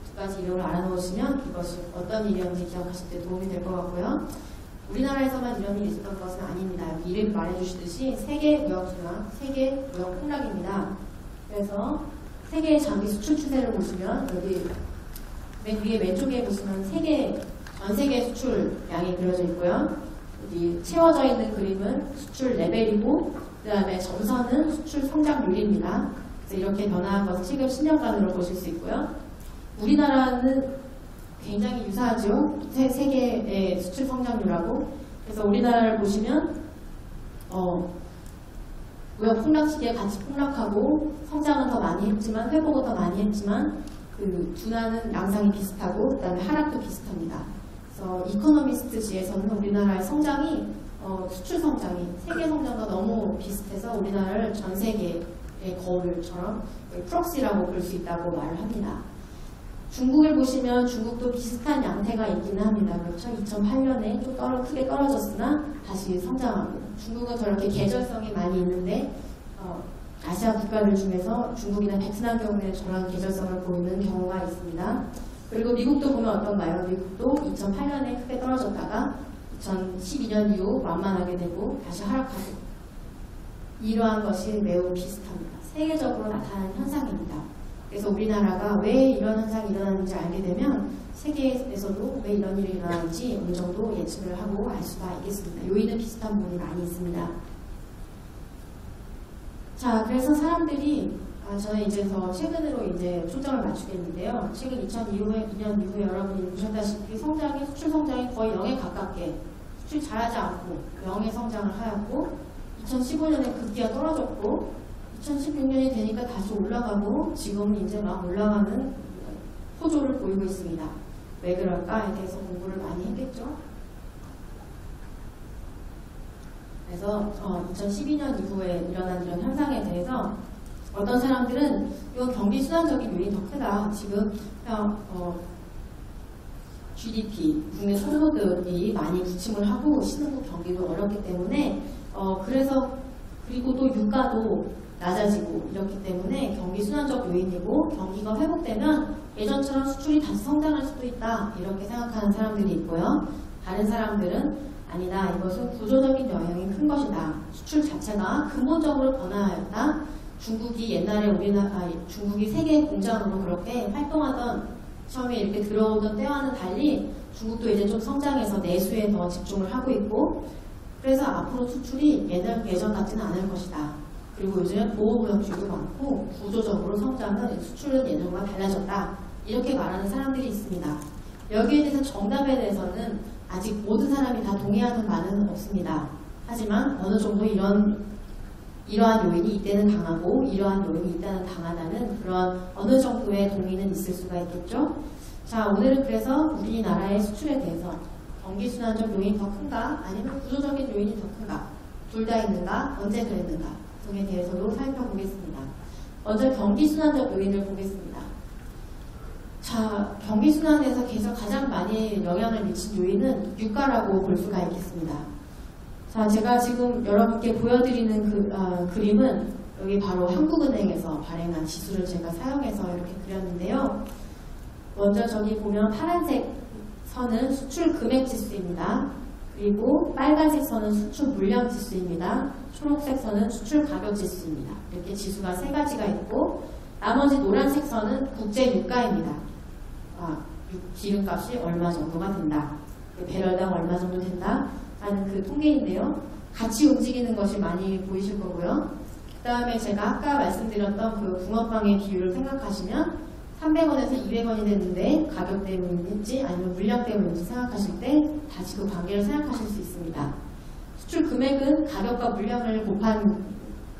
두 가지 이름을 알아놓으시면 이것이 어떤 일이었는지 기억하실 때 도움이 될 것 같고요. 우리나라에서만 이런 일이 있었던 것은 아닙니다. 여기 이름이 말해주시듯이 세계무역 둔화, 세계무역 폭락입니다. 그래서 세계 장기 수출 추세를 보시면 여기 맨 위에 왼쪽에 보시면 전 세계 수출량이 그려져 있고요. 여기 채워져 있는 그림은 수출 레벨이고 그 다음에 점선은 수출 성장률입니다. 그래서 이렇게 변화한 것을 최근 10년간으로 보실 수 있고요. 우리나라는 굉장히 유사하죠. 세계의 수출 성장률하고. 그래서 우리나라를 보시면 무역 폭락 시기에 같이 폭락하고 성장은 더 많이 했지만 회복은 더 많이 했지만 그 둔화는 양상이 비슷하고 그 다음에 하락도 비슷합니다. 그래서 이코노미스트지에서는 우리나라의 성장이 수출 성장이 세계 성장과 너무 비슷해서 우리나라를 전 세계의 거울처럼 프록시라고 볼 수 있다고 말을 합니다. 중국을 보시면 중국도 비슷한 양태가 있기는 합니다. 그렇죠? 2008년에 좀 크게 떨어졌으나 다시 성장하고 중국은 저렇게 계절성이 많이 있는데 아시아 국가들 중에서 중국이나 베트남 경우에는 저런 계절성을 보이는 경우가 있습니다. 그리고 미국도 보면 어떤가요? 미국도 2008년에 크게 떨어졌다가 2012년 이후 완만하게 되고 다시 하락하고 이러한 것이 매우 비슷합니다. 세계적으로 나타나는 현상입니다. 그래서 우리나라가 왜 이런 현상이 일어나는지 알게 되면 세계에서도 왜 이런 일이 일어나는지 어느 정도 예측을 하고 알 수가 있겠습니다. 요인은 비슷한 부분이 많이 있습니다. 자, 그래서 사람들이 저는 이제 더 최근으로 이제 초점을 맞추겠는데요. 최근 2002년 이후에 여러분이 보셨다시피 수출 성장이 거의 0에 가깝게 수출 잘하지 않고 0의 성장을 하였고 2015년에 급기야 떨어졌고 2016년이 되니까 다시 올라가고 지금은 이제 막 올라가는 호조를 보이고 있습니다. 왜 그럴까에 대해서 공부를 많이 했겠죠. 그래서 2012년 이후에 일어난 이런 현상에 대해서 어떤 사람들은 이건 경기 순환적인 요인이 더 크다. 지금 GDP, 국내 소득이 많이 부침을 하고 신흥국 경기도 어렵기 때문에 그리고 또 유가도 낮아지고 이렇기 때문에 경기 순환적 요인이고 경기가 회복되면 예전처럼 수출이 다시 성장할 수도 있다. 이렇게 생각하는 사람들이 있고요. 다른 사람들은 아니다. 이것은 구조적인 영향이 큰 것이다. 수출 자체가 근본적으로 변화하였다. 중국이 옛날에 중국이 세계 공장으로 그렇게 활동하던 처음에 이렇게 들어오던 때와는 달리 중국도 이제 좀 성장해서 내수에 더 집중을 하고 있고 그래서 앞으로 수출이 예전 같지는 않을 것이다. 그리고 요즘 보호무역주의도 많고 구조적으로 성장은 수출은 예전과 달라졌다. 이렇게 말하는 사람들이 있습니다. 여기에 대해서 정답에 대해서는 아직 모든 사람이 다 동의하는 바는 없습니다. 하지만 어느 정도 이러한 요인이 이때는 강하고 이러한 요인이 이때는 강하다는 그런 어느 정도의 동의는 있을 수가 있겠죠. 자, 오늘은 그래서 우리나라의 수출에 대해서 경기순환적 요인이 더 큰가 아니면 구조적인 요인이 더 큰가 둘 다 있는가 언제 그랬는가 등에 대해서도 살펴보겠습니다. 먼저 경기순환적 요인을 보겠습니다. 자, 경기순환에서 계속 가장 많이 영향을 미친 요인은 유가라고 볼 수가 있겠습니다. 자, 제가 지금 여러분께 보여드리는 그림은 여기 바로 한국은행에서 발행한 지수를 제가 사용해서 이렇게 그렸는데요. 먼저 저기 보면 파란색 선은 수출 금액 지수입니다. 그리고 빨간색 선은 수출 물량 지수입니다. 초록색 선은 수출 가격 지수입니다. 이렇게 지수가 세 가지가 있고 나머지 노란색 선은 국제 유가입니다. 기름값이 얼마 정도가 된다. 배럴당 얼마 정도 된다. 라는 그 통계인데요. 같이 움직이는 것이 많이 보이실 거고요. 그 다음에 제가 아까 말씀드렸던 그 붕어빵의 비율을 생각하시면 300원에서 200원이 됐는데 가격 때문인지 아니면 물량 때문인지 생각하실 때 다시 그 관계를 생각하실 수 있습니다. 수출 금액은 가격과 물량을 곱한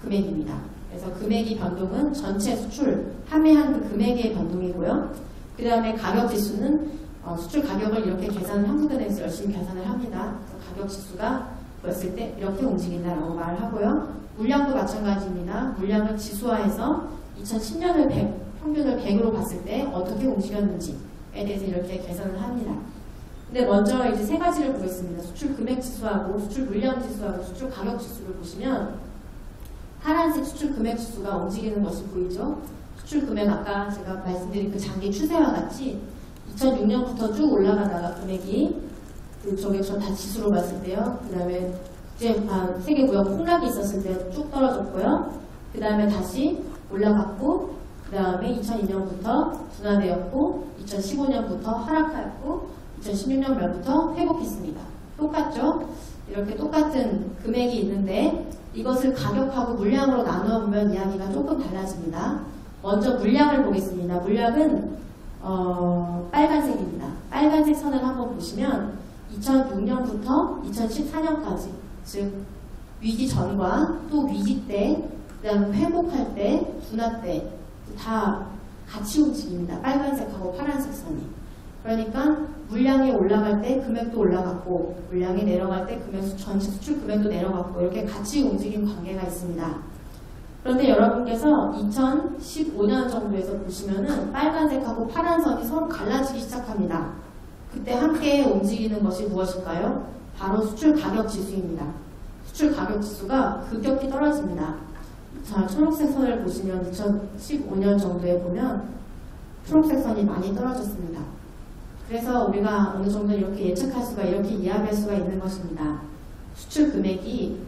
금액입니다. 그래서 금액이 변동은 전체 수출 판매한 그 금액의 변동이고요. 그 다음에 가격 지수는 수출 가격을 이렇게 한국은행에서 열심히 계산을 합니다. 가격 지수가 보였을 때 이렇게 움직인다라고 말을 하고요. 물량도 마찬가지입니다. 물량을 지수화해서 2010년을 평균을 100으로 봤을 때 어떻게 움직였는지에 대해서 이렇게 계산을 합니다. 근데 먼저 이제 세 가지를 보겠습니다. 수출 금액 지수하고 수출 물량 지수하고 수출 가격 지수를 보시면 파란색 수출 금액 지수가 움직이는 것이 보이죠? 수출 금액 아까 제가 말씀드린 그 장기 추세와 같이 2006년부터 쭉 올라가다가 금액이 저기서 다 지수로 봤을 때요. 그 다음에 세계 무역 폭락이 있었을 때 쭉 떨어졌고요. 그 다음에 다시 올라갔고 그 다음에 2002년부터 둔화되었고 2015년부터 하락하였고 2016년 말부터 회복했습니다. 똑같죠? 이렇게 똑같은 금액이 있는데 이것을 가격하고 물량으로 나누어보면 이야기가 조금 달라집니다. 먼저 물량을 보겠습니다. 물량은 빨간색입니다. 빨간색 선을 한번 보시면 2006년부터 2014년까지 즉 위기 전과 또 위기 때 그다음에 회복할 때 둔화 때 다 같이 움직입니다. 빨간색하고 파란색 선이. 그러니까 물량이 올라갈 때 금액도 올라갔고 물량이 내려갈 때 전체 수출 금액도 내려갔고 이렇게 같이 움직인 관계가 있습니다. 그런데 여러분께서 2015년 정도에서 보시면은 빨간색하고 파란 선이 서로 갈라지기 시작합니다. 그때 함께 움직이는 것이 무엇일까요? 바로 수출 가격 지수입니다. 수출 가격 지수가 급격히 떨어집니다. 자, 초록색 선을 보시면 2015년 정도에 보면 초록색 선이 많이 떨어졌습니다. 그래서 우리가 어느 정도 이렇게 예측할 수가 이렇게 이해할 수가 있는 것입니다. 수출 금액이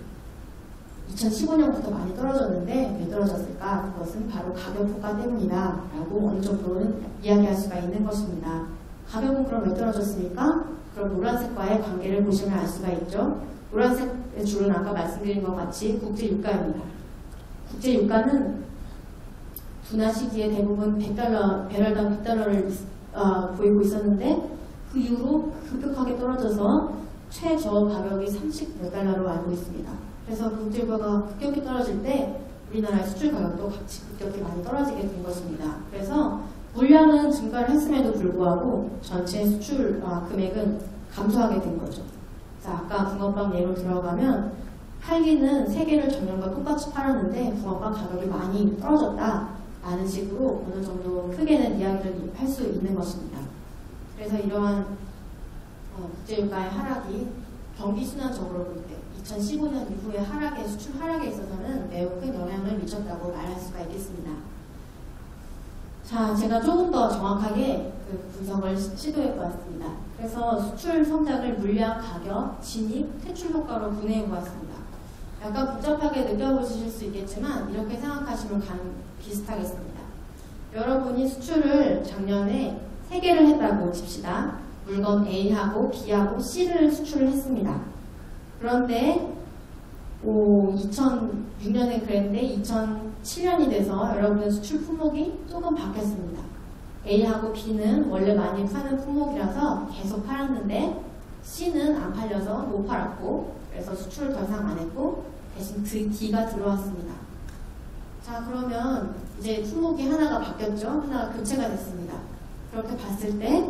2015년부터 많이 떨어졌는데 왜 떨어졌을까? 그것은 바로 가격 효과 때문이다 라고 어느 정도는 이야기할 수가 있는 것입니다. 가격은 그럼 왜 떨어졌습니까? 그럼 노란색과의 관계를 보시면 알 수가 있죠. 노란색의 줄은 아까 말씀드린 것 같이 국제유가입니다. 국제유가는 둔화 시기에 대부분 배럴당 100달러를 보이고 있었는데 그 이후로 급격하게 떨어져서 최저 가격이 30몇 달러로 알고 있습니다. 그래서 국제유가가 급격히 떨어질 때 우리나라의 수출 가격도 같이 급격히 많이 떨어지게 된 것입니다. 그래서 물량은 증가를 했음에도 불구하고 전체 수출 금액은 감소하게 된 거죠. 자, 아까 붕어빵 예로 들어가면 팔기는 세계를 전년과 똑같이 팔았는데 붕어빵 가격이 많이 떨어졌다 라는 식으로 어느 정도 크게는 이야기를 할 수 있는 것입니다. 그래서 이러한 국제유가의 하락이 경기순환적으로 볼 때 2015년 이후의 수출 하락에 있어서는 매우 큰 영향을 미쳤다고 말할 수가 있겠습니다. 자, 제가 조금 더 정확하게 그 분석을 시도해 보았습니다. 그래서 수출 성장을 물량, 가격, 진입, 퇴출 효과로 분해해 보았습니다. 약간 복잡하게 느껴보실 수 있겠지만 이렇게 생각하시면 비슷하겠습니다. 여러분이 수출을 작년에 3개를 했다고 칩시다. 물건 A하고 B하고 C를 수출을 했습니다. 그런데 2006년에 그랬는데 2007년이 돼서 여러분의 수출 품목이 조금 바뀌었습니다. A하고 B는 원래 많이 파는 품목이라서 계속 팔았는데 C는 안 팔려서 못 팔았고 그래서 수출을 더 이상 안 했고 대신 D가 들어왔습니다. 자, 그러면 이제 품목이 하나가 바뀌었죠. 하나가 교체가 됐습니다. 그렇게 봤을 때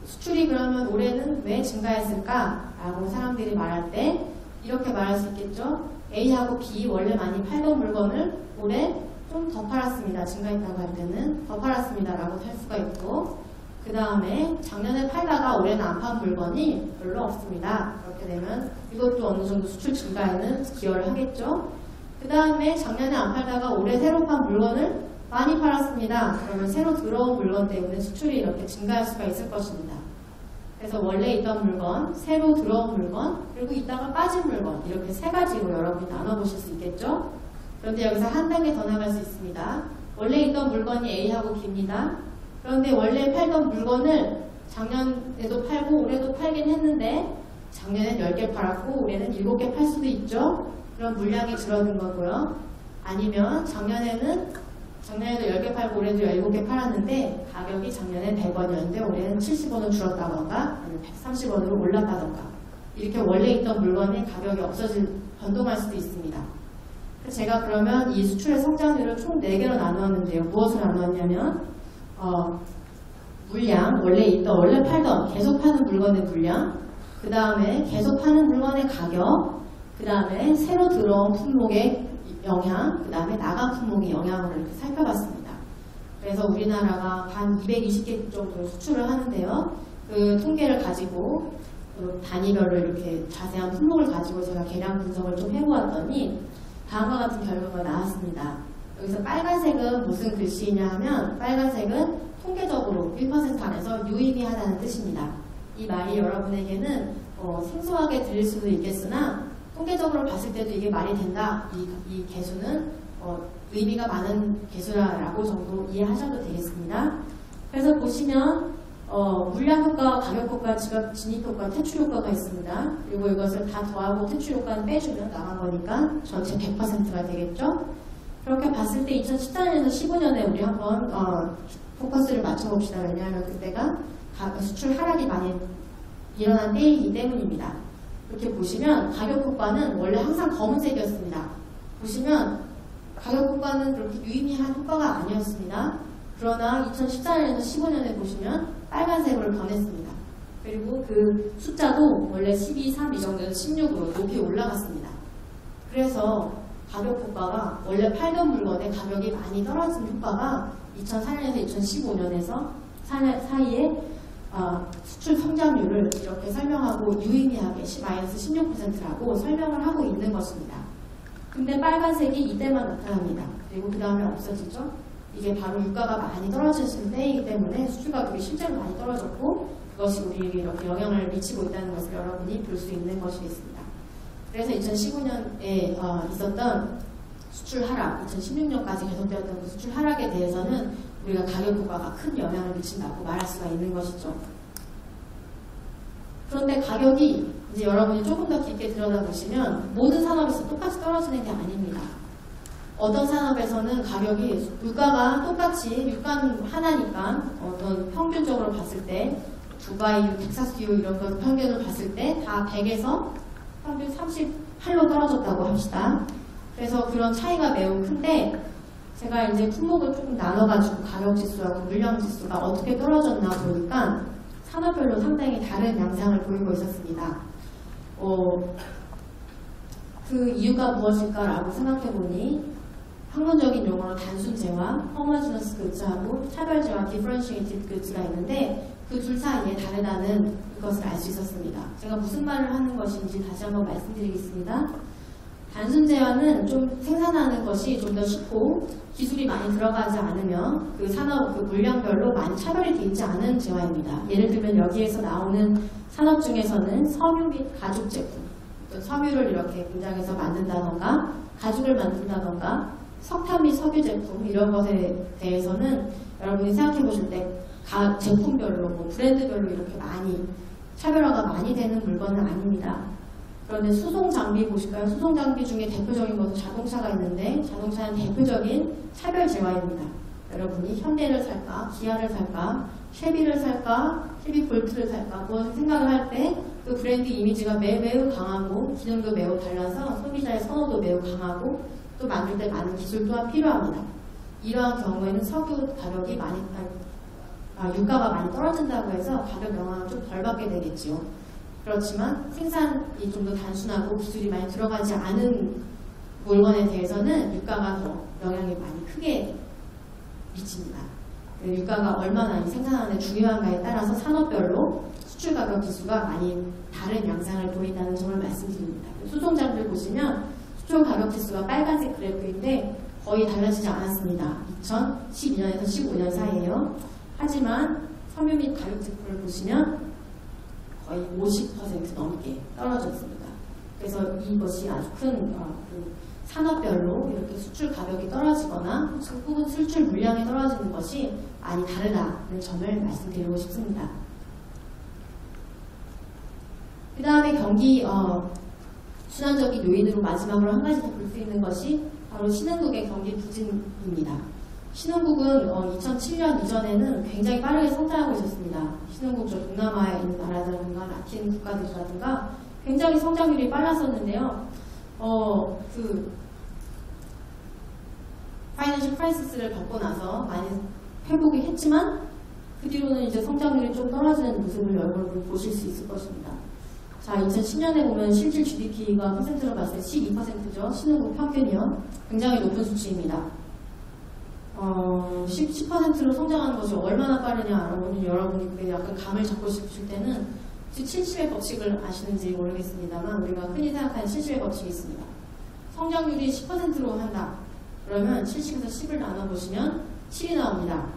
수출이 그러면 올해는 왜 증가했을까? 라고 사람들이 말할 때 이렇게 말할 수 있겠죠. A하고 B 원래 많이 팔던 물건을 올해 좀 더 팔았습니다. 증가했다고 할 때는 더 팔았습니다. 라고 할 수가 있고 그 다음에 작년에 팔다가 올해는 안 판 물건이 별로 없습니다. 그렇게 되면 이것도 어느 정도 수출 증가에는 기여를 하겠죠. 그 다음에 작년에 안 팔다가 올해 새로 판 물건을 많이 팔았습니다. 그러면 새로 들어온 물건 때문에 수출이 이렇게 증가할 수가 있을 것입니다. 그래서 원래 있던 물건, 새로 들어온 물건, 그리고 있다가 빠진 물건 이렇게 3가지로 여러분이 나눠보실 수 있겠죠? 그런데 여기서 한 단계 더 나갈 수 있습니다. 원래 있던 물건이 A하고 B입니다. 그런데 원래 팔던 물건을 작년에도 팔고 올해도 팔긴 했는데 작년엔 10개 팔았고 올해는 7개 팔 수도 있죠? 그럼 물량이 줄어든 거고요. 아니면 작년에도 10개 팔고 올해도 7개 팔았는데 가격이 작년엔 100원이었는데 올해는 70원으로 줄었다던가 아니면 130원으로 올랐다던가 이렇게 원래 있던 물건의 가격이 변동할 수도 있습니다. 제가 그러면 이 수출의 성장률을 총 4개로 나누었는데요. 무엇을 나누었냐면 물량, 원래 팔던 계속 파는 물건의 물량, 그 다음에 계속 파는 물건의 가격, 그 다음에 새로 들어온 품목의 영향, 그 다음에 나간 품목의 영향을 이렇게 살펴봤습니다. 그래서 우리나라가 한 220개 정도 수출을 하는데요. 그 통계를 가지고 단위별로 이렇게 자세한 품목을 가지고 제가 계량 분석을 좀 해보았더니 다음과 같은 결과가 나왔습니다. 여기서 빨간색은 무슨 글씨이냐 하면 빨간색은 통계적으로 1% 안에서 유의미하다는 뜻입니다. 이 말이 여러분에게는 생소하게 들릴 수도 있겠으나 통계적으로 봤을 때도 이게 말이 된다. 이 개수는 의미가 많은 개수라고 정도 이해하셔도 되겠습니다. 그래서 보시면 물량 효과, 가격 효과, 진입 효과, 퇴출 효과가 있습니다. 그리고 이것을 다 더하고 퇴출 효과는 빼주면 나간 거니까 전체 100%가 되겠죠. 그렇게 봤을 때 2014년에서 15년에 우리 한번 포커스를 맞춰봅시다. 왜냐하면 그때가 수출 하락이 많이 일어난 때이기 때문입니다. 이렇게 보시면 가격 효과는 원래 항상 검은색이었습니다. 보시면 가격 효과는 그렇게 유의미한 효과가 아니었습니다. 그러나 2014년에서 15년에 보시면 빨간색으로 변했습니다. 그리고 그 숫자도 원래 12, 3 이 정도에서 16으로 높이 올라갔습니다. 그래서 가격 효과가 원래 팔던 물건의 가격이 많이 떨어진 효과가 2004년에서 2015년에서 사이에 수출 성장률을 이렇게 설명하고 유의미하게 -16%라고 설명을 하고 있는 것입니다. 근데 빨간색이 이때만 나타납니다. 그리고 그 다음에 없어지죠. 이게 바로 유가가 많이 떨어지는 때이기 때문에 수출 가격이 실제로 많이 떨어졌고 그것이 우리에게 이렇게 영향을 미치고 있다는 것을 여러분이 볼 수 있는 것이 있습니다. 그래서 2015년에 있었던 수출 하락, 2016년까지 계속되었던 그 수출 하락에 대해서는 우리가 가격 고가가 큰 영향을 미친다고 말할 수가 있는 것이죠. 그런데 가격이 이제 여러분이 조금 더 깊게 들여다보시면 모든 산업에서 똑같이 떨어지는 게 아닙니다. 어떤 산업에서는 가격이 유가가 똑같이 유가는 하나니까 어떤 평균적으로 봤을 때 두바이유, 텍사스유 이런 것 평균을 봤을 때 다 100에서 평균 38로 떨어졌다고 합시다. 그래서 그런 차이가 매우 큰데 제가 이제 품목을 조금 나눠가지고 가격 지수하고 물량 지수가 어떻게 떨어졌나 보니까 산업별로 상당히 다른 양상을 보이고 있었습니다. 그 이유가 무엇일까라고 생각해보니 학문적인 용어로 단순재화, homogeneous goods하고 차별재화, differentiated goods가 있는데 그 둘 사이에 다르다는 것을 알 수 있었습니다. 제가 무슨 말을 하는 것인지 다시 한번 말씀드리겠습니다. 단순재화는 좀 생산하는 것이 좀 더 쉽고 기술이 많이 들어가지 않으면 그 산업, 그 물량별로 많이 차별이 되어 있지 않은 재화입니다. 예를 들면 여기에서 나오는 산업 중에서는 섬유 및 가죽 제품, 섬유를 이렇게 공장에서 만든다던가 가죽을 만든다던가 석탄 및 석유 제품 이런 것에 대해서는 여러분이 생각해 보실 때 제품별로 뭐 브랜드별로 이렇게 많이 차별화가 많이 되는 물건은 아닙니다. 그런데 수송 장비 보실까요? 수송 장비 중에 대표적인 것은 자동차가 있는데 자동차는 대표적인 차별 재화입니다. 여러분이 현대를 살까, 기아를 살까, 쉐비를 살까, 쉐비 볼트를 살까 무엇을 생각을 할 때 그 브랜드 이미지가 매우 강하고 기능도 매우 달라서 소비자의 선호도 매우 강하고 또 만들 때 많은 기술 또한 필요합니다. 이러한 경우에는 석유 가격이 유가가 많이 떨어진다고 해서 가격 영향을 좀 덜 받게 되겠지요. 그렇지만 생산이 좀 더 단순하고 기술이 많이 들어가지 않은 물건에 대해서는 유가가 더 영향이 많이 크게 미칩니다. 유가가 얼마나 생산하는 데 중요한가에 따라서 산업별로 수출 가격 지수가 많이 다른 양상을 보인다는 점을 말씀드립니다. 수송장들 보시면 수출 가격 지수가 빨간색 그래프인데 거의 달라지지 않았습니다. 2012년에서 15년 사이에요. 하지만 섬유 및 가죽 제품을 보시면 거의 50% 넘게 떨어졌습니다. 그래서 이것이 아주 큰 산업별로 이렇게 수출 가격이 떨어지거나 혹은 수출 물량이 떨어지는 것이 많이 다르다는 점을 말씀드리고 싶습니다. 그 다음에 경기 순환적인 요인으로 마지막으로 한 가지 더 볼 수 있는 것이 바로 신흥국의 경기 부진입니다. 신흥국은 2007년 이전에는 굉장히 빠르게 성장하고 있었습니다. 신흥국 저 동남아에 있는 나라들과 라틴 국가들이라든가 굉장히 성장률이 빨랐었는데요. 그 파이낸셜 크라이시스를 겪고 나서 많이 회복이 했지만 그 뒤로는 이제 성장률이 좀 떨어지는 모습을 여러분 보실 수 있을 것입니다. 자, 2010년에 보면 실질 GDP가 퍼센트로 봤을 때 12%죠. 신흥국 평균이요. 굉장히 높은 수치입니다. 10%로 성장하는 것이 얼마나 빠르냐 여러분이 약간 감을 잡고 싶으실 때는 70의 법칙을 아시는지 모르겠습니다만 우리가 흔히 생각하는 70의 법칙이 있습니다. 성장률이 10%로 한다. 그러면 70에서 10을 나눠보시면 7이 나옵니다.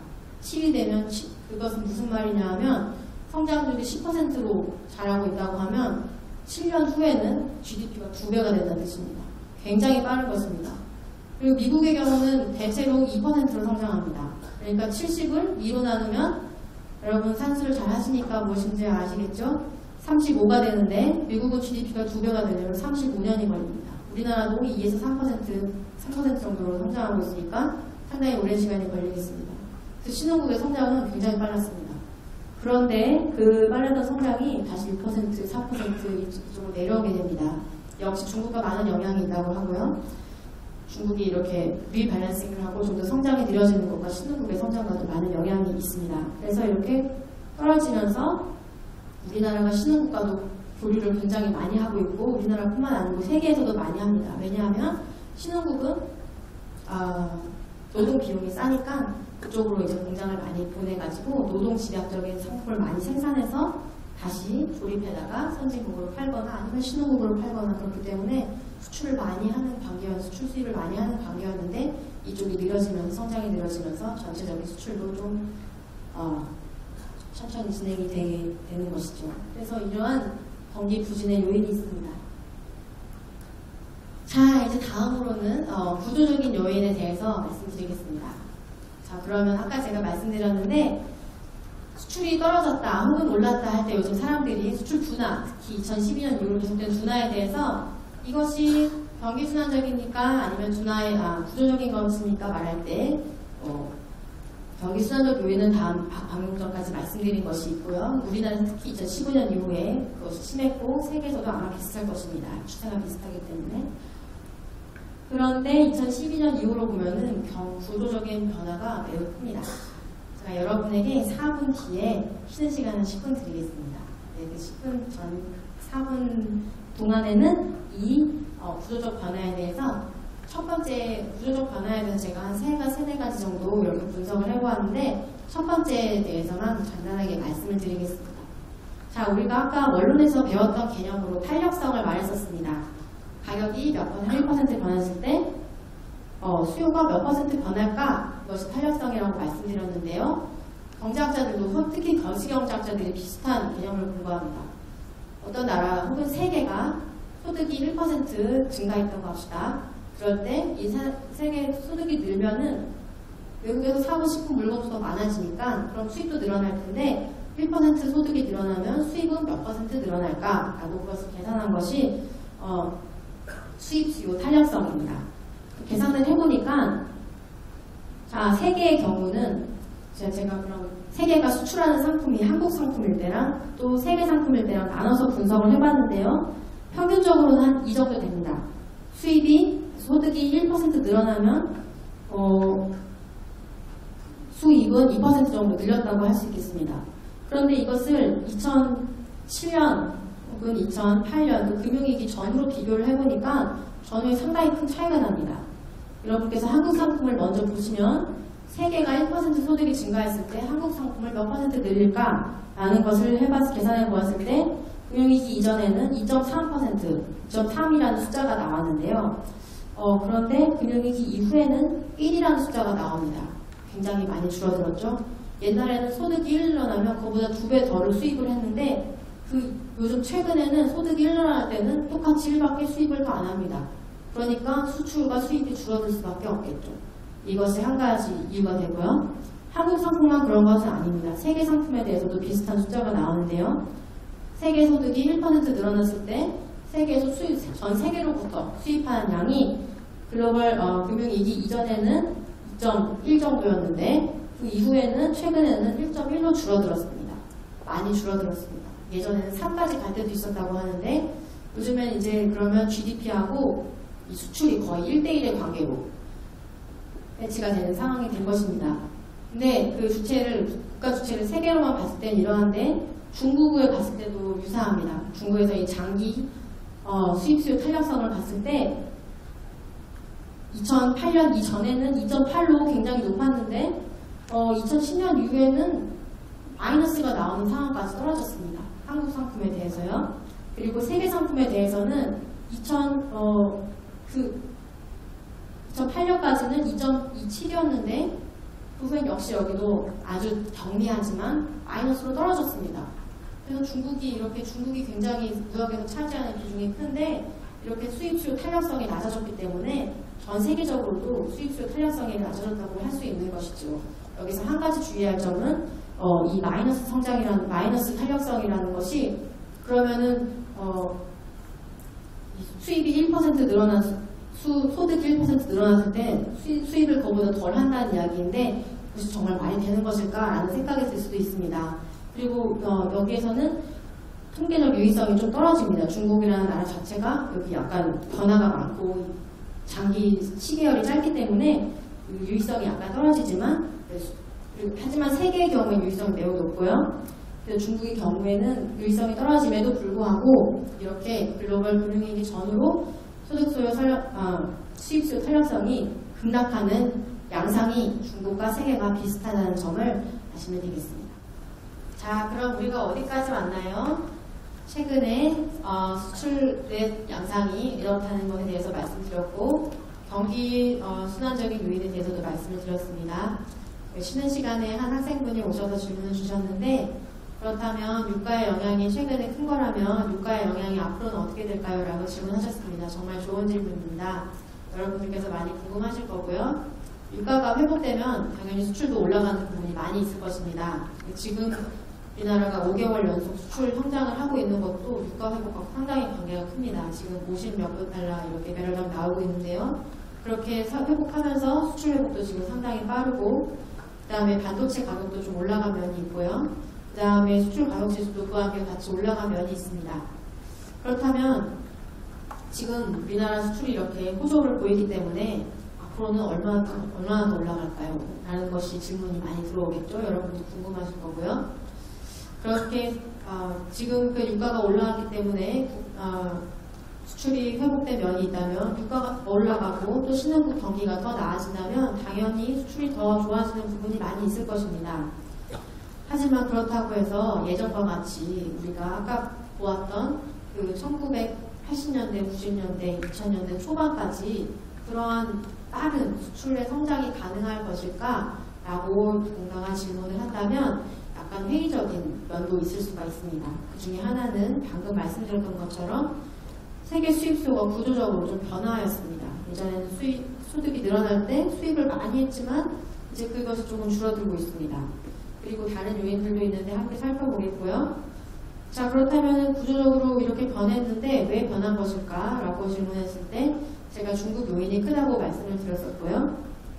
7이 되면 그것은 무슨 말이냐 하면 성장률이 10%로 자라고 있다고 하면 7년 후에는 GDP가 2배가 된다는 뜻입니다. 굉장히 빠른 것입니다. 그리고 미국의 경우는 대체로 2%로 성장합니다. 그러니까 70을 2로 나누면 여러분 산수를 잘 하시니까 무엇인지 아시겠죠? 35가 되는데 미국은 GDP가 2배가 되려면 35년이 걸립니다. 우리나라도 2에서 3% 정도로 성장하고 있으니까 상당히 오랜 시간이 걸리겠습니다. 그 신흥국의 성장은 굉장히 빨랐습니다. 그런데 그 빨랐던 성장이 다시 6%, 4% 이쪽으로 내려오게 됩니다. 역시 중국과 많은 영향이 있다고 하고요. 중국이 이렇게 리밸런싱을 하고 좀 더 성장이 느려지는 것과 신흥국의 성장과도 많은 영향이 있습니다. 그래서 이렇게 떨어지면서 우리나라가 신흥국과도 교류를 굉장히 많이 하고 있고 우리나라뿐만 아니고 세계에서도 많이 합니다. 왜냐하면 신흥국은 노동 비용이 싸니까 그쪽으로 이제 공장을 많이 보내가지고 노동 집약적인 상품을 많이 생산해서 다시 조립해다가 선진국으로 팔거나 아니면 신흥국으로 팔거나 그렇기 때문에 수출을 많이 하는 관계였, 수출 수입을 많이 하는 관계였는데 이쪽이 느려지면서 성장이 느려지면서 전체적인 수출도 좀 천천히 진행이 되는 것이죠. 그래서 이러한 경기 부진의 요인이 있습니다. 자, 이제 다음으로는 구조적인 요인에 대해서 말씀드리겠습니다. 자, 그러면 아까 제가 말씀드렸는데 수출이 떨어졌다 혹은 올랐다 할 때 요즘 사람들이 수출 둔화, 특히 2012년 이후로 계속된 둔화에 대해서 이것이 경기순환적이니까 아니면 구조적인 것입니까 말할 때 경기순환적 요인은 방금 전까지 말씀드린 것이 있고요. 우리나라는 특히 2015년 이후에 그것이 심했고 세계에서도 아마 비슷할 것입니다. 추세가 비슷하기 때문에. 그런데 2012년 이후로 보면은 구조적인 변화가 매우 큽니다. 제가 여러분에게 4분 뒤에 쉬는 시간을 10분 드리겠습니다. 네, 그 4분 동안에는 이 구조적 변화에 대해서 첫 번째 구조적 변화에 대해서 제가 한 세네 가지 정도 이렇게 분석을 해보았는데 첫 번째에 대해서만 간단하게 말씀을 드리겠습니다. 자, 우리가 아까 원론에서 배웠던 개념으로 탄력성을 말했었습니다. 가격이 몇 번, 1% 변했을 때 수요가 몇 퍼센트 변할까? 이것이 탄력성이라고 말씀드렸는데요. 경제학자들도 특히 거시경제학자들이 비슷한 개념을 공부합니다. 어떤 나라 혹은 세계가 소득이 1% 증가했다고 합시다. 그럴 때 이 세계 소득이 늘면은 외국에서 사고 싶은 물건수가 많아지니까 그럼 수입도 늘어날 텐데 1% 소득이 늘어나면 수입은 몇 퍼센트 늘어날까? 라고 그것을 계산한 것이 수입 수요 탄력성입니다. 계산을 해보니까 자, 세계의 경우는 제가 그럼 세계가 수출하는 상품이 한국 상품일 때랑 또 세계 상품일 때랑 나눠서 분석을 해봤는데요. 평균적으로는 한 이 정도 됩니다. 소득이 1% 늘어나면 수입은 2% 정도 늘렸다고 할 수 있겠습니다. 그런데 이것을 2007년 혹은 2008년 그 금융위기 전후로 비교를 해보니까 전후에 상당히 큰 차이가 납니다. 여러분께서 한국 상품을 먼저 보시면 세계가 1% 소득이 증가했을 때 한국 상품을 몇 퍼센트 늘릴까? 라는 것을 계산해 보았을 때 금융위기 이전에는 2.3%, 2.3이라는 숫자가 나왔는데요. 그런데 금융위기 이후에는 1이라는 숫자가 나옵니다. 굉장히 많이 줄어들었죠. 옛날에는 소득이 1 늘어나면 그보다 2배 덜을 수입을 했는데 요즘 최근에는 소득이 1 늘어날 때는 똑같이 1밖에 수입을 더 안 합니다. 그러니까 수출과 수입이 줄어들 수밖에 없겠죠. 이것이 한 가지 이유가 되고요. 한국 상품만 그런 것은 아닙니다. 세계 상품에 대해서도 비슷한 숫자가 나오는데요. 세계 소득이 1% 늘어났을 때 세계에서 전 세계로부터 수입하는 양이 글로벌 금융위기 이전에는 2.1 정도였는데 그 이후에는 최근에는 1.1로 줄어들었습니다. 많이 줄어들었습니다. 예전에는 3까지 갈 때도 있었다고 하는데 요즘엔 이제 그러면 GDP하고 이 수출이 거의 1대1의 관계로 배치가 되는 상황이 된 것입니다. 근데 그 국가 주체를 세계로만 봤을 때는 이러한데 중국에 갔을 때도 유사합니다. 중국에서 이 장기 수입 수요 탄력성을 봤을 때 2008년 이전에는 2.8로 굉장히 높았는데 2010년 이후에는 마이너스가 나오는 상황까지 떨어졌습니다. 한국 상품에 대해서요. 그리고 세계 상품에 대해서는 2008년까지는 2.27이었는데 후엔 역시 여기도 아주 경미하지만 마이너스로 떨어졌습니다. 그래서 중국이 굉장히 무역에서 차지하는 비중이 큰데 이렇게 수입 수요 탄력성이 낮아졌기 때문에 전 세계적으로도 수입 수요 탄력성이 낮아졌다고 할 수 있는 것이죠. 여기서 한 가지 주의할 점은 이 마이너스 탄력성이라는 것이 그러면은 수입이 1% 소득이 1% 늘어났을 때 수입을 그보다 덜 한다는 이야기인데 그것이 정말 말이 되는 것일까라는 생각이 들 수도 있습니다. 그리고 여기에서는 통계적 유의성이 좀 떨어집니다. 중국이라는 나라 자체가 여기 약간 변화가 많고 장기 시계열이 짧기 때문에 유의성이 약간 떨어지지만 하지만 세계의 경우에 유의성이 매우 높고요. 중국의 경우에는 유의성이 떨어짐에도 불구하고 이렇게 글로벌 금융위기 전후로 수입 수요 탄력성이 급락하는 양상이 중국과 세계가 비슷하다는 점을 아시면 되겠습니다. 자, 그럼 우리가 어디까지 왔나요? 최근에 수출의 양상이 이렇다는 것에 대해서 말씀드렸고 경기 순환적인 요인에 대해서도 말씀을 드렸습니다. 쉬는 시간에 한 학생분이 오셔서 질문을 주셨는데 그렇다면 유가의 영향이 최근에 큰 거라면 유가의 영향이 앞으로는 어떻게 될까요? 라고 질문하셨습니다. 정말 좋은 질문입니다. 여러분들께서 많이 궁금하실 거고요. 유가가 회복되면 당연히 수출도 올라가는 부분이 많이 있을 것입니다. 지금 우리나라가 5개월 연속 수출 성장을 하고 있는 것도 유가 회복과 상당히 관계가 큽니다. 지금 50 몇백 달러 이렇게 배럴당 나오고 있는데요. 그렇게 회복하면서 수출 회복도 지금 상당히 빠르고, 그 다음에 반도체 가격도 좀 올라간 면이 있고요. 그 다음에 수출 가격 지수도 그와 함께 같이 올라간 면이 있습니다. 그렇다면 지금 우리나라 수출이 이렇게 호조를 보이기 때문에 앞으로는 얼마나 더 올라갈까요? 라는 것이 질문이 많이 들어오겠죠. 여러분도 궁금하실 거고요. 그렇게 지금 그 유가가 올라갔기 때문에 수출이 회복된 면이 있다면 유가가 더 올라가고 또 신흥국 경기가 더 나아진다면 당연히 수출이 더 좋아지는 부분이 많이 있을 것입니다. 하지만 그렇다고 해서 예전과 같이 우리가 아까 보았던 그 1980년대, 90년대, 2000년대 초반까지 그러한 빠른 수출의 성장이 가능할 것일까? 라고 건강한 질문을 한다면 약간 회의적인 면도 있을 수가 있습니다. 그 중에 하나는 방금 말씀드렸던 것처럼 세계 수입수가 구조적으로 좀 변화하였습니다. 예전에는 소득이 늘어날 때 수입을 많이 했지만 이제 그것이 조금 줄어들고 있습니다. 그리고 다른 요인들도 있는데 함께 살펴보겠고요. 자, 그렇다면 구조적으로 이렇게 변했는데 왜 변한 것일까? 라고 질문했을 때 제가 중국 요인이 크다고 말씀을 드렸었고요.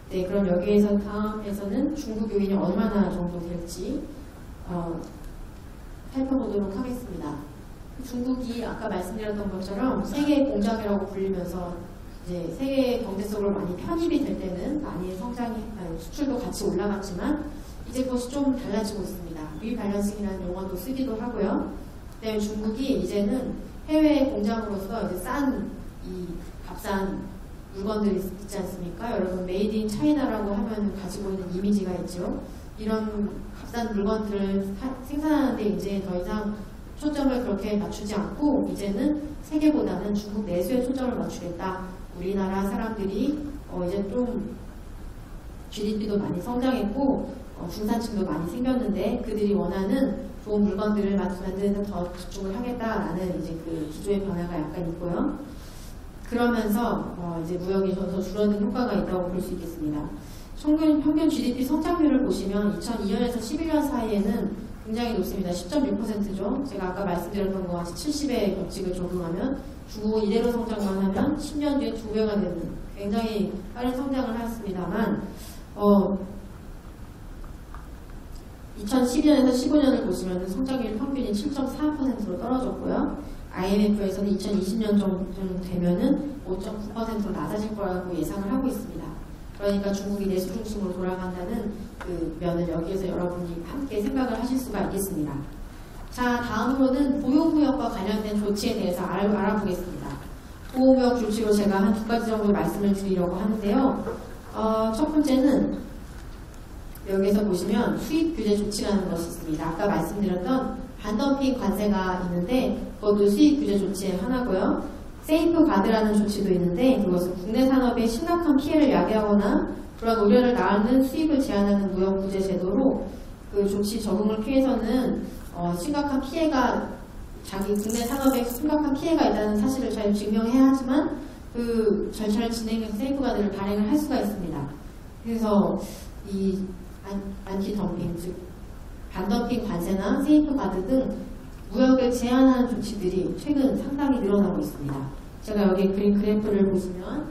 네, 그럼 여기에서 다음에서는 중국 요인이 얼마나 정도 될지 살펴보도록 하겠습니다. 중국이 아까 말씀드렸던 것처럼 세계 공장이라고 불리면서 이제 세계 경제 속으로 많이 편입이 될 때는 많이 수출도 같이 올라갔지만 이제 그것이 좀 달라지고 있습니다. 리밸런싱이라는 용어도 쓰기도 하고요. 네, 중국이 이제는 해외 공장으로서 이제 값싼 물건들이 있지 않습니까? 여러분 메이드 인 차이나라고 하면 가지고 있는 이미지가 있죠. 이런 값싼 물건들을 생산하는데 이제 더 이상 초점을 그렇게 맞추지 않고 이제는 세계보다는 중국 내수에 초점을 맞추겠다. 우리나라 사람들이 이제 좀 GDP도 많이 성장했고 중산층도 많이 생겼는데 그들이 원하는 좋은 물건들을 만드는 데 더 집중을 하겠다라는 이제 그 기조의 변화가 약간 있고요. 그러면서 이제 무역이 더 줄어든 효과가 있다고 볼 수 있겠습니다. 평균 GDP 성장률을 보시면 2002년에서 11년 사이에는 굉장히 높습니다. 10.6%죠. 제가 아까 말씀드렸던 것 같이 70의 법칙을 적용하면 중국은 이대로 성장만 하면 10년 뒤에 2배가 되는 굉장히 빠른 성장을 하였습니다만 2012년에서 15년을 보시면 성장률 평균이 7.4%로 떨어졌고요. IMF에서는 2020년 정도 되면은 5.9%로 낮아질 거라고 예상을 하고 있습니다. 그러니까 중국이 내수 중심으로 돌아간다는 그 면을 여기에서 여러분이 함께 생각을 하실 수가 있겠습니다. 자, 다음으로는 보호무역과 관련된 조치에 대해서 알아보겠습니다. 보호무역 조치로 제가 한 2가지 정도 말씀을 드리려고 하는데요. 첫 번째는 여기서 보시면 수입 규제 조치라는 것이 있습니다. 아까 말씀드렸던 반덤핑 관세가 있는데 그것도 수입 규제 조치의 하나고요. 세이프 가드라는 조치도 있는데 그것은 국내 산업에 심각한 피해를 야기하거나 그런 우려를 낳는 수입을 제한하는 무역 규제 제도로 그 조치 적용을 피해서는 심각한 피해가 자기 국내 산업에 심각한 피해가 있다는 사실을 잘 증명해야 하지만 그 절차를 진행해서 세이프 가드를 발행을 할 수가 있습니다. 그래서 이 안티덤핑, 즉 반덤핑 관세나 세이프 가드 등 무역을 제한하는 조치들이 최근 상당히 늘어나고 있습니다. 제가 여기 그린 그래프를 보시면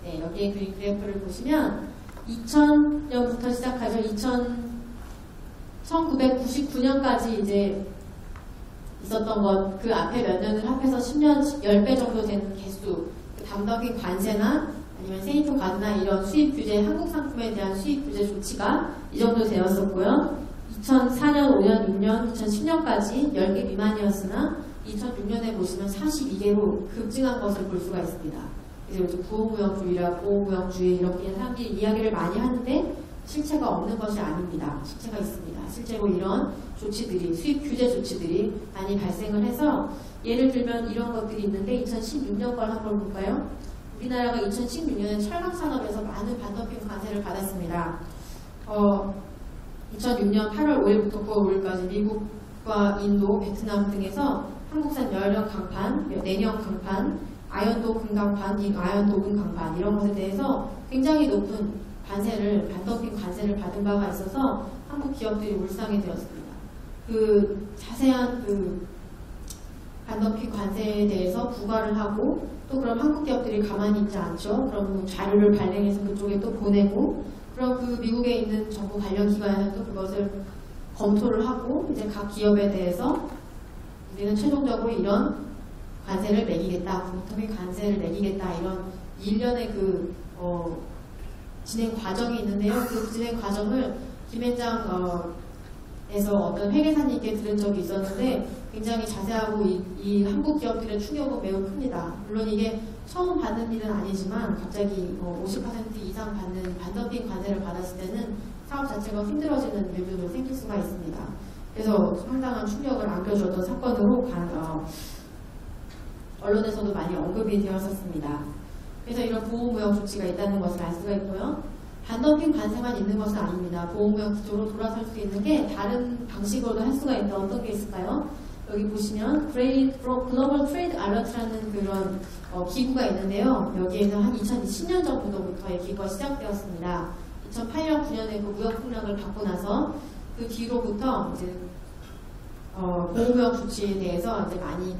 여기에 그린 그래프를 보시면 2000년부터 시작하죠. 1999년까지 이제 있었던 것, 그 앞에 몇 년을 합해서 10배 정도 되는 개수, 그 반덤핑 관세나 아니면 세이프 가드나 이런 수입 규제, 한국 상품에 대한 수입 규제 조치가 이 정도 되었었고요. 2004년, 5년, 6년, 2010년까지 10개 미만이었으나 2006년에 보시면 42개로 급증한 것을 볼 수가 있습니다. 그래서 부호무역주의라 보호무역주의 이렇게 사람들이 이야기를 많이 하는데 실체가 없는 것이 아닙니다. 실체가 있습니다. 실제로 이런 조치들이, 수입 규제 조치들이 많이 발생을 해서 예를 들면 이런 것들이 있는데 2016년 걸 한번 볼까요? 우리나라가 2016년에 철강 산업에서 많은 반덤핑 관세를 받았습니다. 2006년 8월 5일부터 9월 5일까지 미국과 인도, 베트남 등에서 한국산 열연 강판, 내년 강판, 아연도 금강판, 아연도 금강판 이런 것에 대해서 굉장히 높은 반덤핑 관세를 받은 바가 있어서 한국 기업들이 울상이 되었습니다. 그 자세한 그 반덤핑 관세에 대해서 부과를 하고 또 그럼 한국 기업들이 가만히 있지 않죠. 그럼 자료를 발행해서 그쪽에 또 보내고 그럼 그 미국에 있는 정부 관련 기관에서 또 그것을 검토를 하고 이제 각 기업에 대해서 우리는 최종적으로 이런 관세를 매기겠다, 반덤핑 관세를 매기겠다 이런 일련의 그 진행 과정이 있는데요. 그 진행 과정을 김앤장에서 어떤 회계사님께 들은 적이 있었는데 굉장히 자세하고 이 한국 기업들의 충격은 매우 큽니다. 물론 이게 처음 받는 일은 아니지만 갑자기 50% 이상 받는 반덤핑 관세를 받았을 때는 사업 자체가 힘들어지는 일들도 생길 수가 있습니다. 그래서 상당한 충격을 안겨줬던 사건으로 언론에서도 많이 언급이 되었었습니다. 그래서 이런 보호무역 조치가 있다는 것을 알 수가 있고요. 반덤핑 관세만 있는 것은 아닙니다. 보호무역 구조로 돌아설 수 있는 게 다른 방식으로도 할 수가 있다. 어떤 게 있을까요? 여기 보시면 글로벌 트레이드 알러트라는 그런 기구가 있는데요. 여기에서 한 2010년 정도부터 이 기구가 시작되었습니다. 2008년, 9년에 그 무역 폭락을 받고 나서 그 뒤로부터 이제 보호무역 조치에 대해서 이제 많이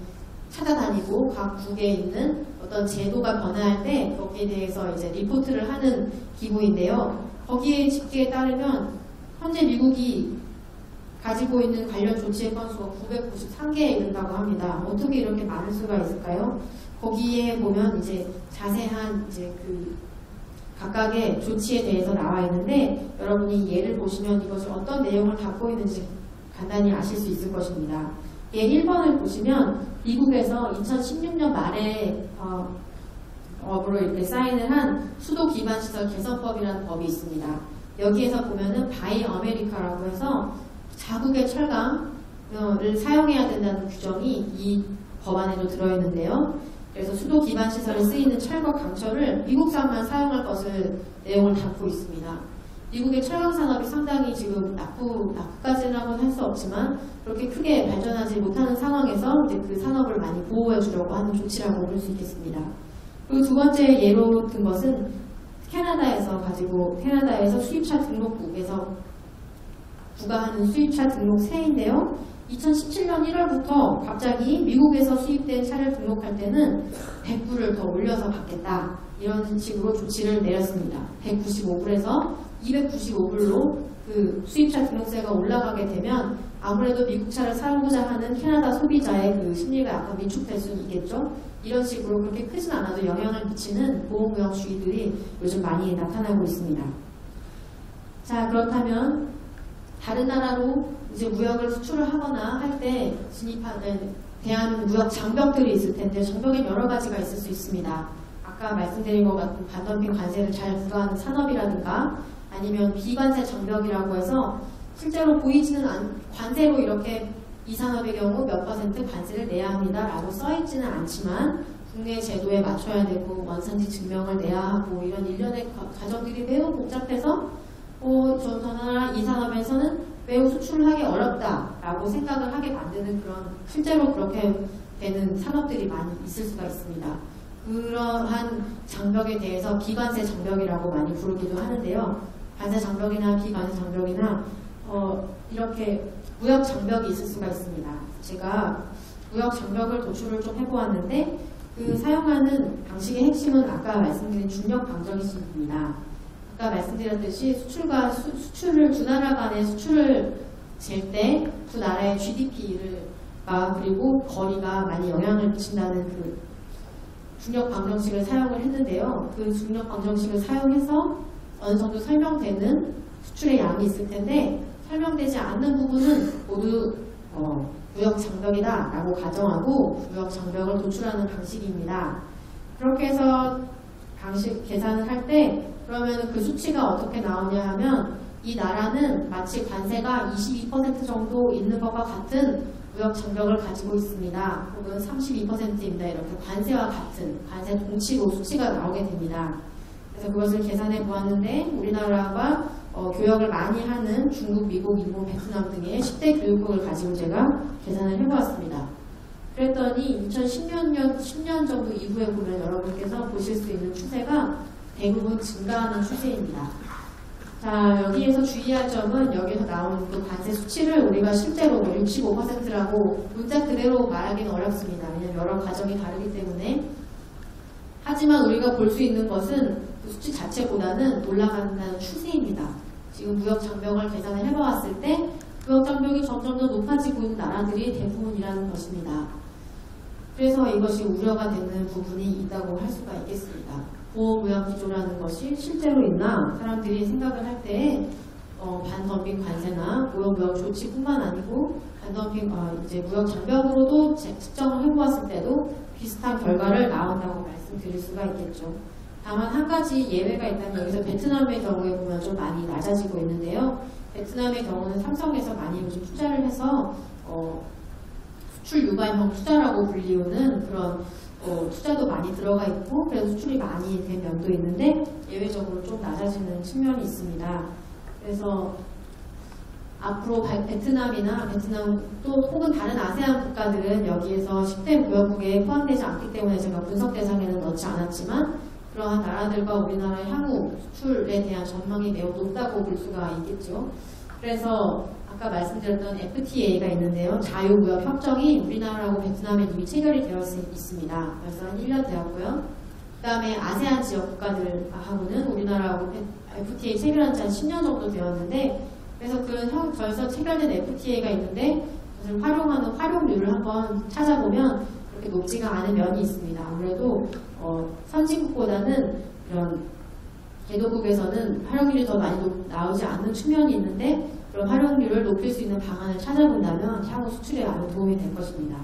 찾아다니고 각 국에 있는 어떤 제도가 변화할 때 거기에 대해서 이제 리포트를 하는 기구인데요. 거기에 집계에 따르면 현재 미국이 가지고 있는 관련 조치의 건수가 993개에 이른다고 합니다. 어떻게 이렇게 많을 수가 있을까요? 거기에 보면 이제 자세한 이제 그 각각의 조치에 대해서 나와 있는데 여러분이 예를 보시면 이것이 어떤 내용을 담고 있는지 간단히 아실 수 있을 것입니다. 예 1번을 보시면 미국에서 2016년 말에 업으로 이렇게 사인을 한 수도 기반 시설 개선법이라는 법이 있습니다. 여기에서 보면은 바이 아메리카라고 해서 자국의 철강을 사용해야 된다는 규정이 이 법안에도 들어있는데요. 그래서 수도 기반 시설에 쓰이는 철거 강철을 미국산만 사용할 것을 내용을 담고 있습니다. 미국의 철강 산업이 상당히 지금 나쁘까지라고는 할 수 없지만 그렇게 크게 발전하지 못하는 상황에서 이제 그 산업을 많이 보호해 주려고 하는 조치라고 볼 수 있겠습니다. 그리고 두 번째 예로 든 것은 캐나다에서 수입차 등록국에서 부과하는 수입차 등록세인데요. 2017년 1월부터 갑자기 미국에서 수입된 차를 등록할 때는 100불을 더 올려서 받겠다. 이런 식으로 조치를 내렸습니다. 195불에서 295불로 그 수입차 등록세가 올라가게 되면 아무래도 미국 차를 사고자 하는 캐나다 소비자의 그 심리가 약간 위축될 수는 있겠죠. 이런 식으로 그렇게 크진 않아도 영향을 미치는 보호무역 주의들이 요즘 많이 나타나고 있습니다. 자, 그렇다면 다른 나라로 이제 무역을 수출을 하거나 할 때 진입하는 대한 무역 장벽들이 있을 텐데 장벽엔 여러 가지가 있을 수 있습니다. 아까 말씀드린 것 같은 반덤핑 관세를 잘 부과하는 산업이라든가 아니면 비관세 장벽이라고 해서 실제로 보이지는 관세로 이렇게 이 산업의 경우 몇 % 관세를 내야 합니다 라고 써있지는 않지만 국내 제도에 맞춰야 되고 원산지 증명을 내야 하고 이런 일련의 과정들이 매우 복잡해서 저 나라 이 산업에서는 매우 수출을 하기 어렵다라고 생각을 하게 만드는 그런 실제로 그렇게 되는 산업들이 많이 있을 수가 있습니다. 그러한 장벽에 대해서 비관세 장벽이라고 많이 부르기도 하는데요. 관세 장벽이나 비관세 장벽이나 이렇게 무역 장벽이 있을 수가 있습니다. 제가 무역 장벽을 도출을 좀 해보았는데 그 사용하는 방식의 핵심은 아까 말씀드린 중력 방정식입니다. 아까 말씀드렸듯이 수출을 두 나라 간의 수출을 잴 때 두 나라의 GDP를 그리고 거리가 많이 영향을 미친다는 그 중력 방정식을 사용을 했는데요. 그 중력 방정식을 사용해서 어느 정도 설명되는 수출의 양이 있을 텐데 설명되지 않는 부분은 모두 무역 장벽이다 라고 가정하고 무역 장벽을 도출하는 방식입니다. 그렇게 해서 방식 계산을 할 때 그러면 그 수치가 어떻게 나오냐 하면 이 나라는 마치 관세가 22% 정도 있는 것과 같은 무역 장벽을 가지고 있습니다. 혹은 32%입니다. 이렇게 관세와 같은 관세 동치로 수치가 나오게 됩니다. 그래서 그것을 계산해 보았는데 우리나라와 교역을 많이 하는 중국, 미국, 일본, 베트남 등의 10대 교육국을 가지고 제가 계산을 해보았습니다. 그랬더니 2010년 정도 이후에 보면 여러분께서 보실 수 있는 추세가 대부분 증가하는 추세입니다. 자, 여기에서 주의할 점은 여기서 나오는 그 관세 수치를 우리가 실제로 65%라고 문자 그대로 말하기는 어렵습니다. 왜냐하면 여러 과정이 다르기 때문에. 하지만 우리가 볼 수 있는 것은 그 수치 자체보다는 올라간다는 추세입니다. 지금 무역장벽을 계산을 해보았을 때 무역장벽이 점점 더 높아지고 있는 나라들이 대부분이라는 것입니다. 그래서 이것이 우려가 되는 부분이 있다고 할 수가 있겠습니다. 보호무역기조라는 것이 실제로 있나 사람들이 생각을 할 때 반덤핑 관세나 보호무역 조치뿐만 아니고 반덤핑 이제 무역장벽으로도 측정을 해보았을 때도 비슷한 결과를 나온다고 말씀드릴 수가 있겠죠. 다만 한 가지 예외가 있다면 여기서 베트남의 경우에 보면 좀 많이 낮아지고 있는데요. 베트남의 경우는 삼성에서 많이 요즘 투자를 해서 수출 유관형 투자라고 불리우는 그런 투자도 많이 들어가 있고 그래서 수출이 많이 된 면도 있는데 예외적으로 좀 낮아지는 측면이 있습니다. 그래서 앞으로 베트남이나 베트남 또 혹은 다른 아세안 국가들은 여기에서 10대 무역국에 포함되지 않기 때문에 제가 분석 대상에는 넣지 않았지만 그러한 나라들과 우리나라의 향후 수출에 대한 전망이 매우 높다고 볼 수가 있겠죠. 그래서 아까 말씀드렸던 FTA가 있는데요. 자유무역 협정이 우리나라하고 베트남에 이미 체결이 되어 있습니다. 벌써 한 1년 되었고요. 그 다음에 아세안 지역 국가들하고는 우리나라하고 FTA 체결한 지 한 10년 정도 되었는데 그래서 그런 벌써 체결된 FTA가 있는데 그것을 활용하는 활용률을 한번 찾아보면 그렇게 높지가 않은 면이 있습니다. 아무래도 선진국보다는 이런 개도국에서는 활용률이 더 많이 나오지 않는 측면이 있는데 그런 활용률을 높일 수 있는 방안을 찾아본다면 향후 수출에 많은 도움이 될 것입니다.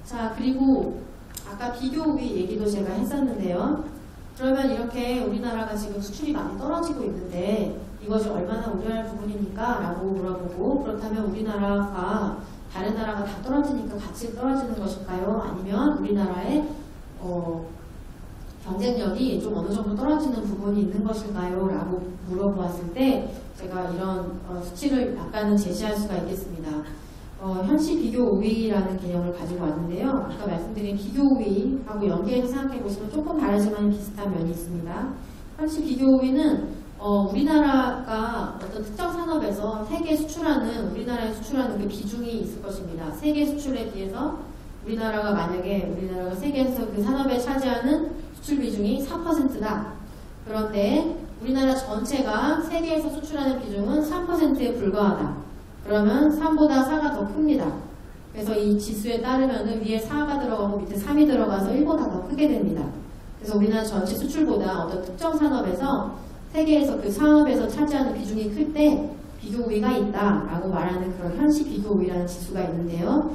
자, 그리고 아까 비교 우위 얘기도 제가 했었는데요. 그러면 이렇게 우리나라가 지금 수출이 많이 떨어지고 있는데 이것이 얼마나 우려할 부분입니까? 라고 물어보고 그렇다면 우리나라가 다른 나라가 다 떨어지니까 같이 떨어지는 것일까요? 아니면 우리나라의 경쟁력이 좀 어느 정도 떨어지는 부분이 있는 것일까요? 라고 물어보았을 때 제가 이런 수치를 약간은 제시할 수가 있겠습니다. 현시 비교 우위라는 개념을 가지고 왔는데요. 아까 말씀드린 비교 우위하고 연계해서 생각해 보시면 조금 다르지만 비슷한 면이 있습니다. 현시 비교 우위는 우리나라가 어떤 특정 산업에서 세계 수출하는 우리나라에 수출하는 그 비중이 있을 것입니다. 세계 수출에 비해서 우리나라가 만약에 우리나라가 세계에서 그 산업에 차지하는 수출 비중이 4%다. 그런데 우리나라 전체가 세계에서 수출하는 비중은 3%에 불과하다. 그러면 3보다 4가 더 큽니다. 그래서 이 지수에 따르면 위에 4가 들어가고 밑에 3이 들어가서 1보다 더 크게 됩니다. 그래서 우리나라 전체 수출보다 어떤 특정 산업에서 세계에서 그 산업에서 차지하는 비중이 클 때 비교 우위가 있다라고 말하는 그런 현시 비교 우위라는 지수가 있는데요.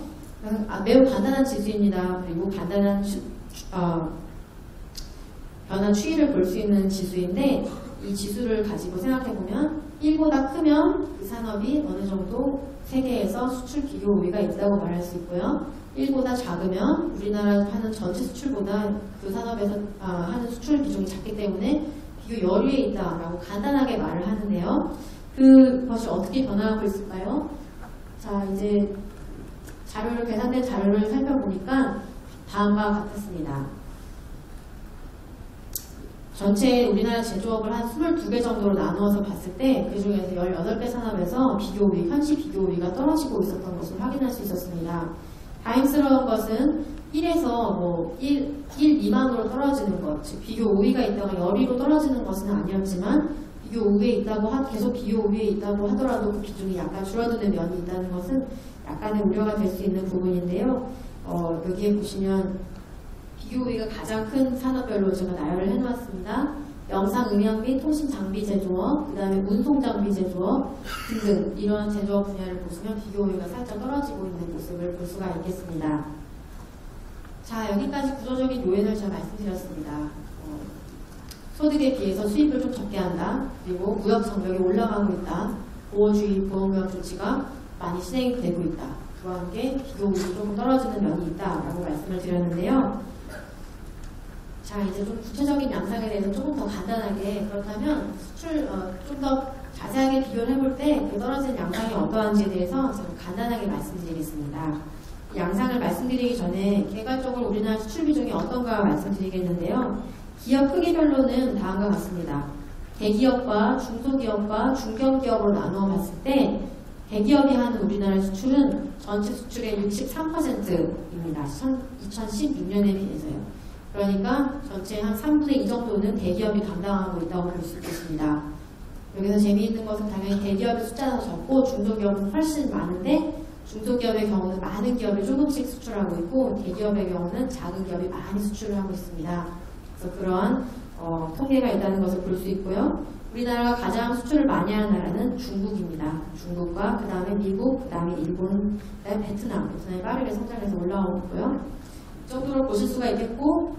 매우 간단한 지수입니다. 그리고 간단한 변화 추이를 볼 수 있는 지수인데 이 지수를 가지고 생각해보면 1보다 크면 그 산업이 어느 정도 세계에서 수출 비교 우위가 있다고 말할 수 있고요. 1보다 작으면 우리나라 하는 전체 수출보다 그 산업에서 하는 수출 비중이 작기 때문에 비교 여류에 있다라고 간단하게 말을 하는데요. 그것이 어떻게 변화하고 있을까요? 자, 이제 계산된 자료를 살펴보니까 다음과 같았습니다. 전체 우리나라 제조업을 한 22개 정도로 나누어서 봤을 때 그 중에서 18개 산업에서 현시 비교 우위가 떨어지고 있었던 것을 확인할 수 있었습니다. 다행스러운 것은 1에서 1 미만으로 떨어지는 것, 즉 비교 우위가 있다가 열위로 떨어지는 것은 아니었지만 비교 우위에 있다고 계속 비교 우위에 있다고 하더라도 그 비중이 약간 줄어드는 면이 있다는 것은 약간의 우려가 될 수 있는 부분인데요. 여기에 보시면 비교 우위가 가장 큰 산업별로 제가 나열을 해놓았습니다. 영상 음향 및 통신 장비 제조업, 그 다음에 운송 장비 제조업 등등 이런 제조업 분야를 보시면 비교 우위가 살짝 떨어지고 있는 모습을 볼 수가 있겠습니다. 자, 여기까지 구조적인 요인을 제가 말씀드렸습니다. 소득에 비해서 수입을 좀 적게 한다. 그리고 무역 장벽이 올라가고 있다. 보호주의, 보호무역 조치가 많이 진행이 되고 있다. 그와 함께 비교 우위도 조금 떨어지는 면이 있다라고 말씀을 드렸는데요. 자, 이제 좀 구체적인 양상에 대해서 조금 더 간단하게, 그렇다면 수출 좀 더 자세하게 비교를 해볼 때 그 떨어진 양상이 어떠한지에 대해서 좀 간단하게 말씀드리겠습니다. 양상을 말씀드리기 전에 개괄적으로 우리나라 수출 비중이 어떤가 말씀드리겠는데요. 기업 크기별로는 다음과 같습니다. 대기업과 중소기업과 중견기업으로 나누어 봤을 때 대기업이 하는 우리나라 수출은 전체 수출의 63%입니다. 2016년에 비해서요. 그러니까 전체 한 3분의 2 정도는 대기업이 담당하고 있다고 볼 수 있겠습니다. 여기서 재미있는 것은 당연히 대기업의 숫자가 적고 중소기업은 훨씬 많은데 중소기업의 경우는 많은 기업이 조금씩 수출하고 있고 대기업의 경우는 작은 기업이 많이 수출을 하고 있습니다. 그래서 그러한 통계가 있다는 것을 볼 수 있고요. 우리나라가 가장 수출을 많이 하는 나라는 중국입니다. 중국과 그 다음에 미국, 그 다음에 일본, 그 다음에 베트남이 빠르게 성장해서 올라오고 있고요. 이 정도로 보실 수가 있겠고,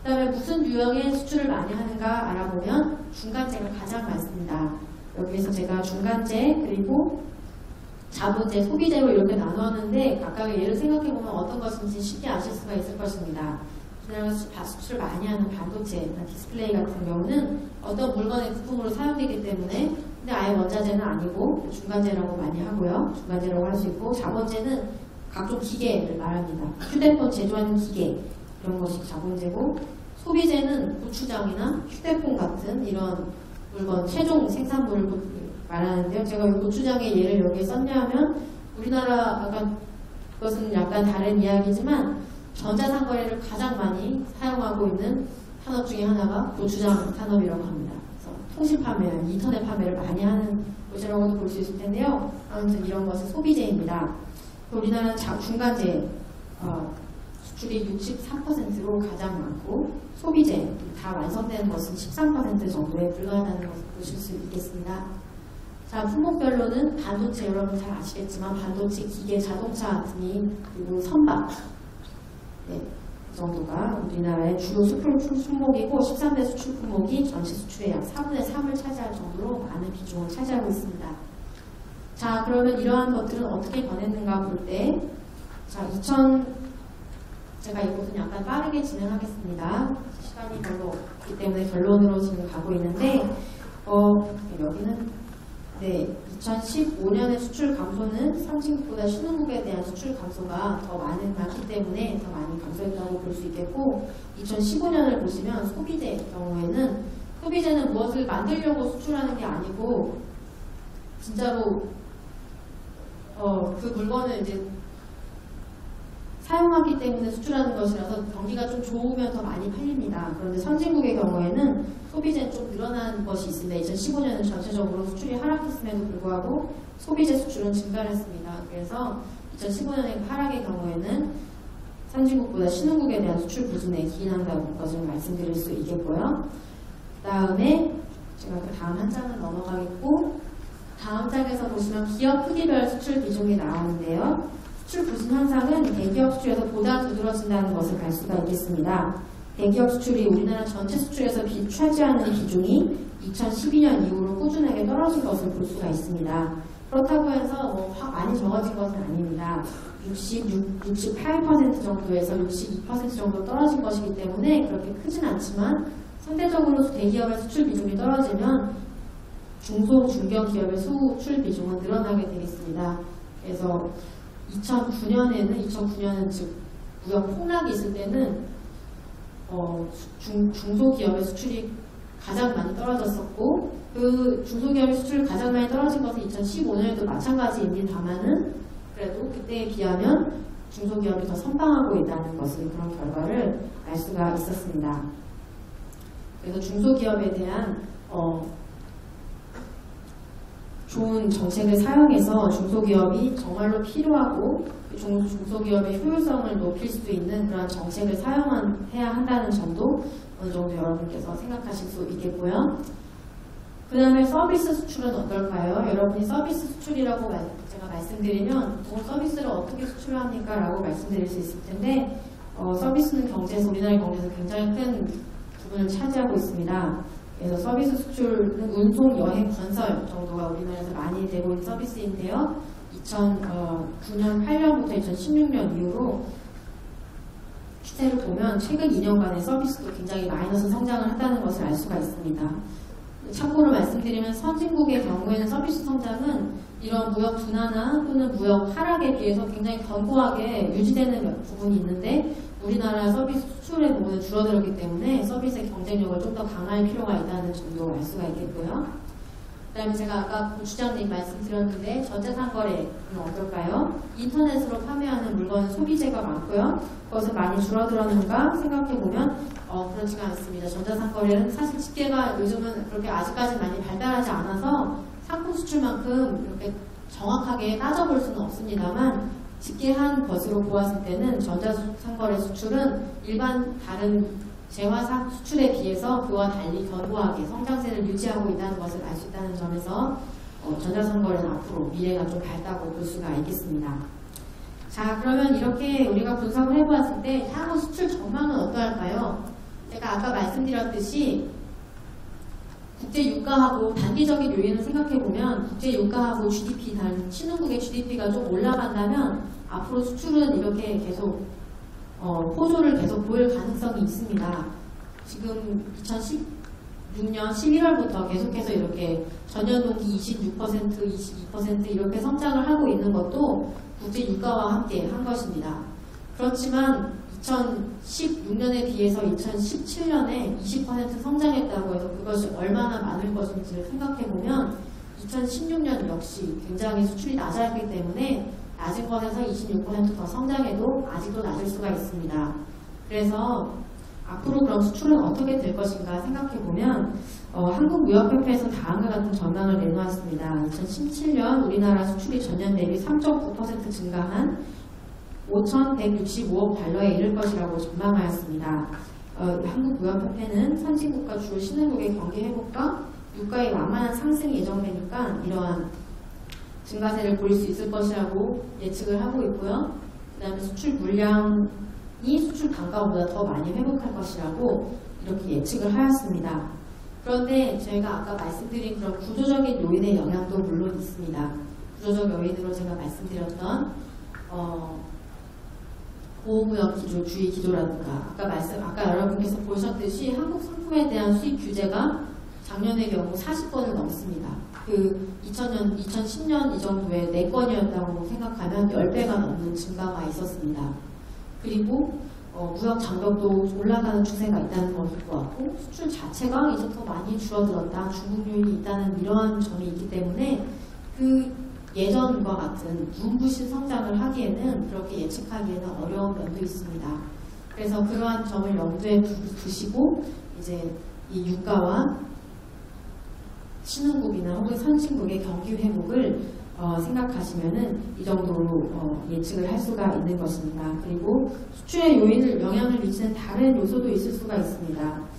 그 다음에 무슨 유형의 수출을 많이 하는가 알아보면 중간재가 가장 많습니다. 여기에서 제가 중간재 그리고 자본재, 소비재로 이렇게 나누었는데 각각의 예를 생각해보면 어떤 것인지 쉽게 아실 수가 있을 것입니다. 우리나라가 수출을 많이 하는 반도체, 디스플레이 같은 경우는 어떤 물건의 부품으로 사용되기 때문에 근데 아예 원자재는 아니고 중간재라고 많이 하고요. 중간재라고 할 수 있고 자본재는 각종 기계를 말합니다. 휴대폰 제조하는 기계 이런 것이 자본재고 소비재는 고추장이나 휴대폰 같은 이런 물건, 최종 생산물을 말하는데요. 제가 이 고추장의 예를 여기에 썼냐면 우리나라 그것은 약간 다른 이야기지만 전자상거래를 가장 많이 사용하고 있는 산업 중에 하나가 고추장 산업이라고 합니다. 그래서 통신 판매, 인터넷 판매를 많이 하는 곳이라고도 볼 수 있을 텐데요. 아무튼 이런 것은 소비재입니다. 우리나라는 중간재 수출이 63%로 가장 많고 소비재 다 완성되는 것은 13% 정도에 불과하다는 것을 보실 수 있겠습니다. 자, 품목별로는 반도체, 여러분 잘 아시겠지만 반도체, 기계, 자동차 등이 그리고 선박 네, 그 정도가 우리나라의 주요 수출 품목이고 13대 수출 품목이 전체 수출의 약 4분의 3을 차지할 정도로 많은 비중을 차지하고 있습니다. 자, 그러면 이러한 것들은 어떻게 변했는가 볼 때 자, 제가 이것은 약간 빠르게 진행하겠습니다. 시간이 별로 없기 때문에 결론으로 지금 가고 있는데 여기는 네, 2015년의 수출 감소는 선진국보다 신흥국에 대한 수출 감소가 더 많기 때문에 더 많이 감소했다고 볼 수 있겠고 2015년을 보시면 소비재 경우에는 소비재는 무엇을 만들려고 수출하는 게 아니고 진짜로 그 물건을 이제 사용하기 때문에 수출하는 것이라서 경기가 좀 좋으면 더 많이 팔립니다. 그런데 선진국의 경우에는 소비재는 좀 늘어난 것이 있습니다. 2015년은 전체적으로 수출이 하락했음에도 불구하고 소비재 수출은 증가했습니다. 그래서 2015년의 하락의 경우에는 선진국보다 신흥국에 대한 수출 부진에 기인한다는 것을 말씀드릴 수 있겠고요. 그 다음에 제가 그 다음 한 장은 넘어가겠고 다음 장에서 보시면 기업 크기별 수출 비중이 나오는데요. 수출 부진 현상은 대기업 수출에서 보다 두드러진다는 것을 알 수가 있겠습니다. 대기업 수출이 우리나라 전체 수출에서 차지하는 비중이 2012년 이후로 꾸준하게 떨어진 것을 볼 수가 있습니다. 그렇다고 해서 확 많이 적어진 것은 아닙니다. 68% 정도에서 62% 정도 떨어진 것이기 때문에 그렇게 크진 않지만 상대적으로 대기업의 수출 비중이 떨어지면 중소, 중견 기업의 수출 비중은 늘어나게 되겠습니다. 그래서 2009년은 즉 무역 폭락이 있을 때는 중소기업의 수출이 가장 많이 떨어졌었고 그 중소기업의 수출이 가장 많이 떨어진 것은 2015년에도 마찬가지입니다만은 그래도 그때에 비하면 중소기업이 더 선방하고 있다는 것을 그런 결과를 알 수가 있었습니다. 그래서 중소기업에 대한 좋은 정책을 사용해서 중소기업이 정말로 필요하고 중소기업의 효율성을 높일 수 있는 그런 정책을 사용해야 한다는 점도 어느 정도 여러분께서 생각하실 수 있겠고요. 그 다음에 서비스 수출은 어떨까요? 여러분이 서비스 수출이라고 제가 말씀드리면 보통 서비스를 어떻게 수출합니까? 라고 말씀드릴 수 있을 텐데 서비스는 우리나라 경제에서 굉장히 큰 부분을 차지하고 있습니다. 그래서 서비스 수출은 운송, 여행, 건설 정도가 우리나라에서 많이 되고 있는 서비스인데요. 2009년, 8년부터 2016년 이후로 시세를 보면 최근 2년간의 서비스도 굉장히 마이너스 성장을 한다는 것을 알 수가 있습니다. 참고로 말씀드리면 선진국의 경우에는 서비스 성장은 이런 무역 둔화나 또는 무역 하락에 비해서 굉장히 견고하게 유지되는 부분이 있는데 우리나라 서비스 수출의 부분은 줄어들었기 때문에 서비스의 경쟁력을 좀 더 강화할 필요가 있다는 점도 알 수가 있겠고요. 그 다음에 제가 아까 고추장님 말씀드렸는데 전자상 거래는 어떨까요? 인터넷으로 판매하는 물건은 소비재가 많고요. 그것을 많이 줄어들었는가 생각해보면 그렇지가 않습니다. 전자상 거래는 사실 집계가 요즘은 그렇게 아직까지 많이 발달하지 않아서 상품 수출만큼 이렇게 정확하게 따져볼 수는 없습니다만 집계한 것으로 보았을 때는 전자상거래 수출은 일반 다른 재화상 수출에 비해서 그와 달리 견고하게 성장세를 유지하고 있다는 것을 알 수 있다는 점에서 전자상거래는 앞으로 미래가 좀 밝다고 볼 수가 있겠습니다. 자, 그러면 이렇게 우리가 분석을 해보았을 때 향후 수출 전망은 어떠할까요? 제가 아까 말씀드렸듯이 국제유가하고 단기적인 요인을 생각해보면 국제유가하고 GDP, 다른 신흥국의 GDP가 좀 올라간다면 앞으로 수출은 이렇게 계속 호조를 계속 보일 가능성이 있습니다. 지금 2016년 11월부터 계속해서 이렇게 전년 동기 26%, 22% 이렇게 성장을 하고 있는 것도 국제유가와 함께 한 것입니다. 그렇지만 2016년에 비해서 2017년에 20% 성장했다고 해서 그것이 얼마나 많을 것인지를 생각해보면 2016년 역시 굉장히 수출이 낮았기 때문에 낮은 것에서 26% 더 성장해도 아직도 낮을 수가 있습니다. 그래서 앞으로 그럼 수출은 어떻게 될 것인가 생각해보면 한국무역협회에서 다음과 같은 전망을 내놓았습니다. 2017년 우리나라 수출이 전년 대비 3.9% 증가한 5,165억 달러에 이를 것이라고 전망하였습니다. 한국무역협회는 선진국과 주요 신흥국의 경기 회복과 유가의 완만한 상승이 예정되니까 이러한 증가세를 보일 수 있을 것이라고 예측을 하고 있고요. 그 다음에 수출 물량이 수출 단가보다 더 많이 회복할 것이라고 이렇게 예측을 하였습니다. 그런데 저희가 아까 말씀드린 그런 구조적인 요인의 영향도 물론 있습니다. 구조적 요인으로 제가 말씀드렸던 보호무역 기조, 주의 기조라든가 아까 여러분께서 보셨듯이 한국 상품에 대한 수입 규제가 작년의 경우 40건을 넘습니다. 2010년 이 정도의 4건이었다고 생각하면 10배가 넘는 증가가 있었습니다. 그리고 무역 장벽도 올라가는 추세가 있다는 것을 보았고 수출 자체가 이제 더 많이 줄어들었다. 중국 요인이 있다는 이러한 점이 있기 때문에 그 예전과 같은 눈부신 성장을 하기에는 그렇게 예측하기에는 어려운 면도 있습니다. 그래서 그러한 점을 염두에 두시고 이제 이 유가와 신흥국이나 혹은 선진국의 경기 회복을 생각하시면은 이 정도로 예측을 할 수가 있는 것입니다. 그리고 수출의 요인을 영향을 미치는 다른 요소도 있을 수가 있습니다.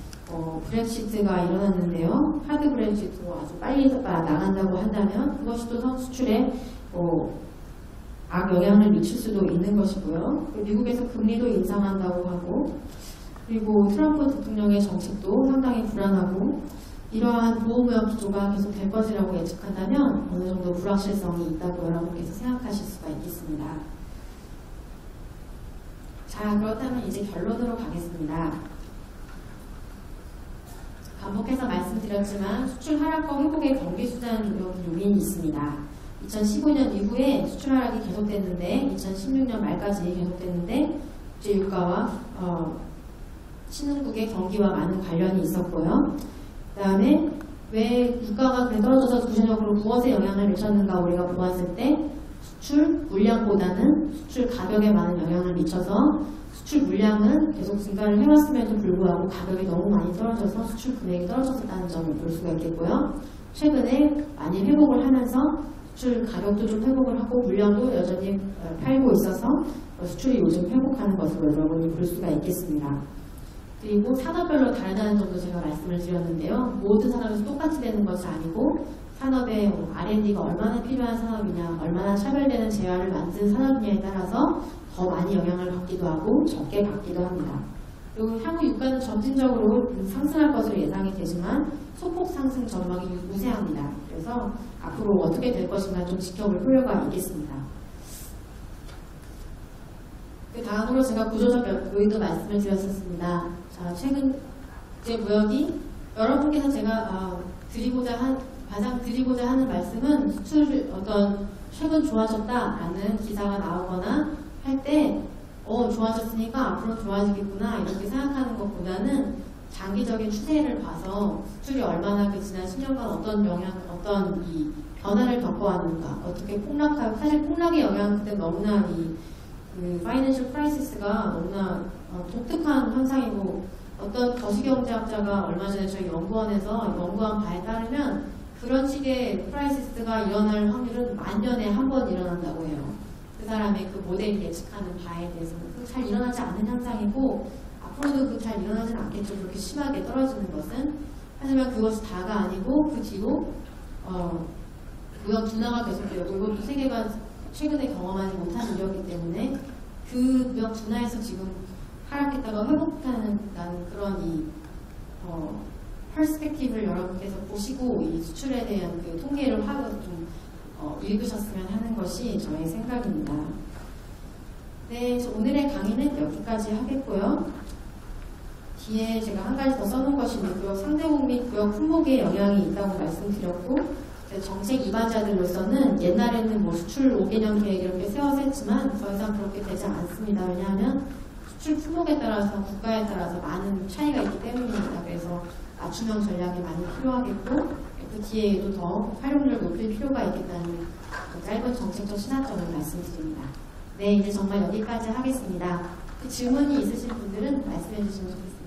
브렉시트가 일어났는데요. 하드 브렉시트로 아주 빨리 나간다고 한다면 그것이 또 수출에 악영향을 미칠 수도 있는 것이고요. 미국에서 금리도 인상한다고 하고 그리고 트럼프 대통령의 정책도 상당히 불안하고 이러한 보호무역 기조가 계속 될 것이라고 예측한다면 어느 정도 불확실성이 있다고 여러분께서 생각하실 수가 있겠습니다. 자, 그렇다면 이제 결론으로 가겠습니다. 반복해서 말씀드렸지만 수출 하락과 회복의 경기 수단 요인이 있습니다. 2015년 이후에 수출 하락이 계속됐는데 2016년 말까지 계속됐는데 국제유가와 신흥국의 경기와 많은 관련이 있었고요. 그 다음에 왜 유가가 떨어져서 구체적으로 무엇에 영향을 미쳤는가 우리가 보았을 때 수출 물량보다는 수출 가격에 많은 영향을 미쳐서 수출 물량은 계속 증가를 해왔음에도 불구하고 가격이 너무 많이 떨어져서 수출 금액이 떨어졌다는 점을 볼 수가 있겠고요. 최근에 많이 회복을 하면서 수출 가격도 좀 회복을 하고 물량도 여전히 팔고 있어서 수출이 요즘 회복하는 것으로 여러분이 볼 수가 있겠습니다. 그리고 산업별로 다르다는 점도 제가 말씀을 드렸는데요. 모든 산업에서 똑같이 되는 것이 아니고 산업의 R&D가 얼마나 필요한 산업이냐, 얼마나 차별되는 재화를 만든 산업이냐에 따라서 더 많이 영향을 받기도 하고 적게 받기도 합니다. 그리고 향후 유가는 점진적으로 상승할 것으로 예상이 되지만 소폭 상승 전망이 우세합니다. 그래서 앞으로 어떻게 될 것인가 좀 지켜볼 필요가 있겠습니다. 그 다음으로 제가 구조적 요인도 말씀을 드렸었습니다. 자, 최근 국제무역이 여러분께서 제가 가장 드리고자 하는 말씀은 수출 최근 좋아졌다라는 기사가 나오거나 할 때 좋아졌으니까 앞으로 좋아지겠구나 이렇게 생각하는 것보다는 장기적인 추세를 봐서 수출이 얼마나 그 지난 10년간 어떤 이 변화를 겪어왔는가, 어떻게 폭락하고, 사실 폭락의 영향 그때 너무나 그 파이낸셜 크라이시스가 너무나 독특한 현상이고, 어떤 거시경제학자가 얼마 전에 저희 연구원에서 연구한 바에 따르면 그런 식의 크라이시스가 일어날 확률은 만년에 한 번 일어난다고 해요. 그 사람의 그 모델이 예측하는 바에 대해서는 잘 일어나지 않는 현상이고, 앞으로도 잘 일어나지는 않겠죠. 그렇게 심하게 떨어지는 것은. 하지만 그것이 다가 아니고 그 뒤로 무역 둔화가 계속되고, 이것도 세계가 최근에 경험하지 못한 일이었기 때문에 그 무역 둔화에서 지금 하락했다가 회복하는 그런 퍼스펙티브를 여러분께서 보시고 이 수출에 대한 그 통계를 좀 읽으셨으면 하는 것이 저의 생각입니다. 네, 오늘의 강의는 여기까지 하겠고요. 뒤에 제가 한 가지 더 써놓은 것이 구역 상대국 및 구역 품목에 영향이 있다고 말씀드렸고, 정책 위반자들로서는 옛날에는 뭐 수출 5개년 계획 이렇게 세워서 했지만 더 이상 그렇게 되지 않습니다. 왜냐하면 수출 품목에 따라서 국가에 따라서 많은 차이가 있기 때문입니다. 그래서 맞춤형 전략이 많이 필요하겠고, 그 뒤에도 더 활용률을 높일 필요가 있겠다는 짧은 정책적 시사점을 말씀드립니다. 네, 이제 정말 여기까지 하겠습니다. 그 질문이 있으신 분들은 말씀해 주시면 좋겠습니다.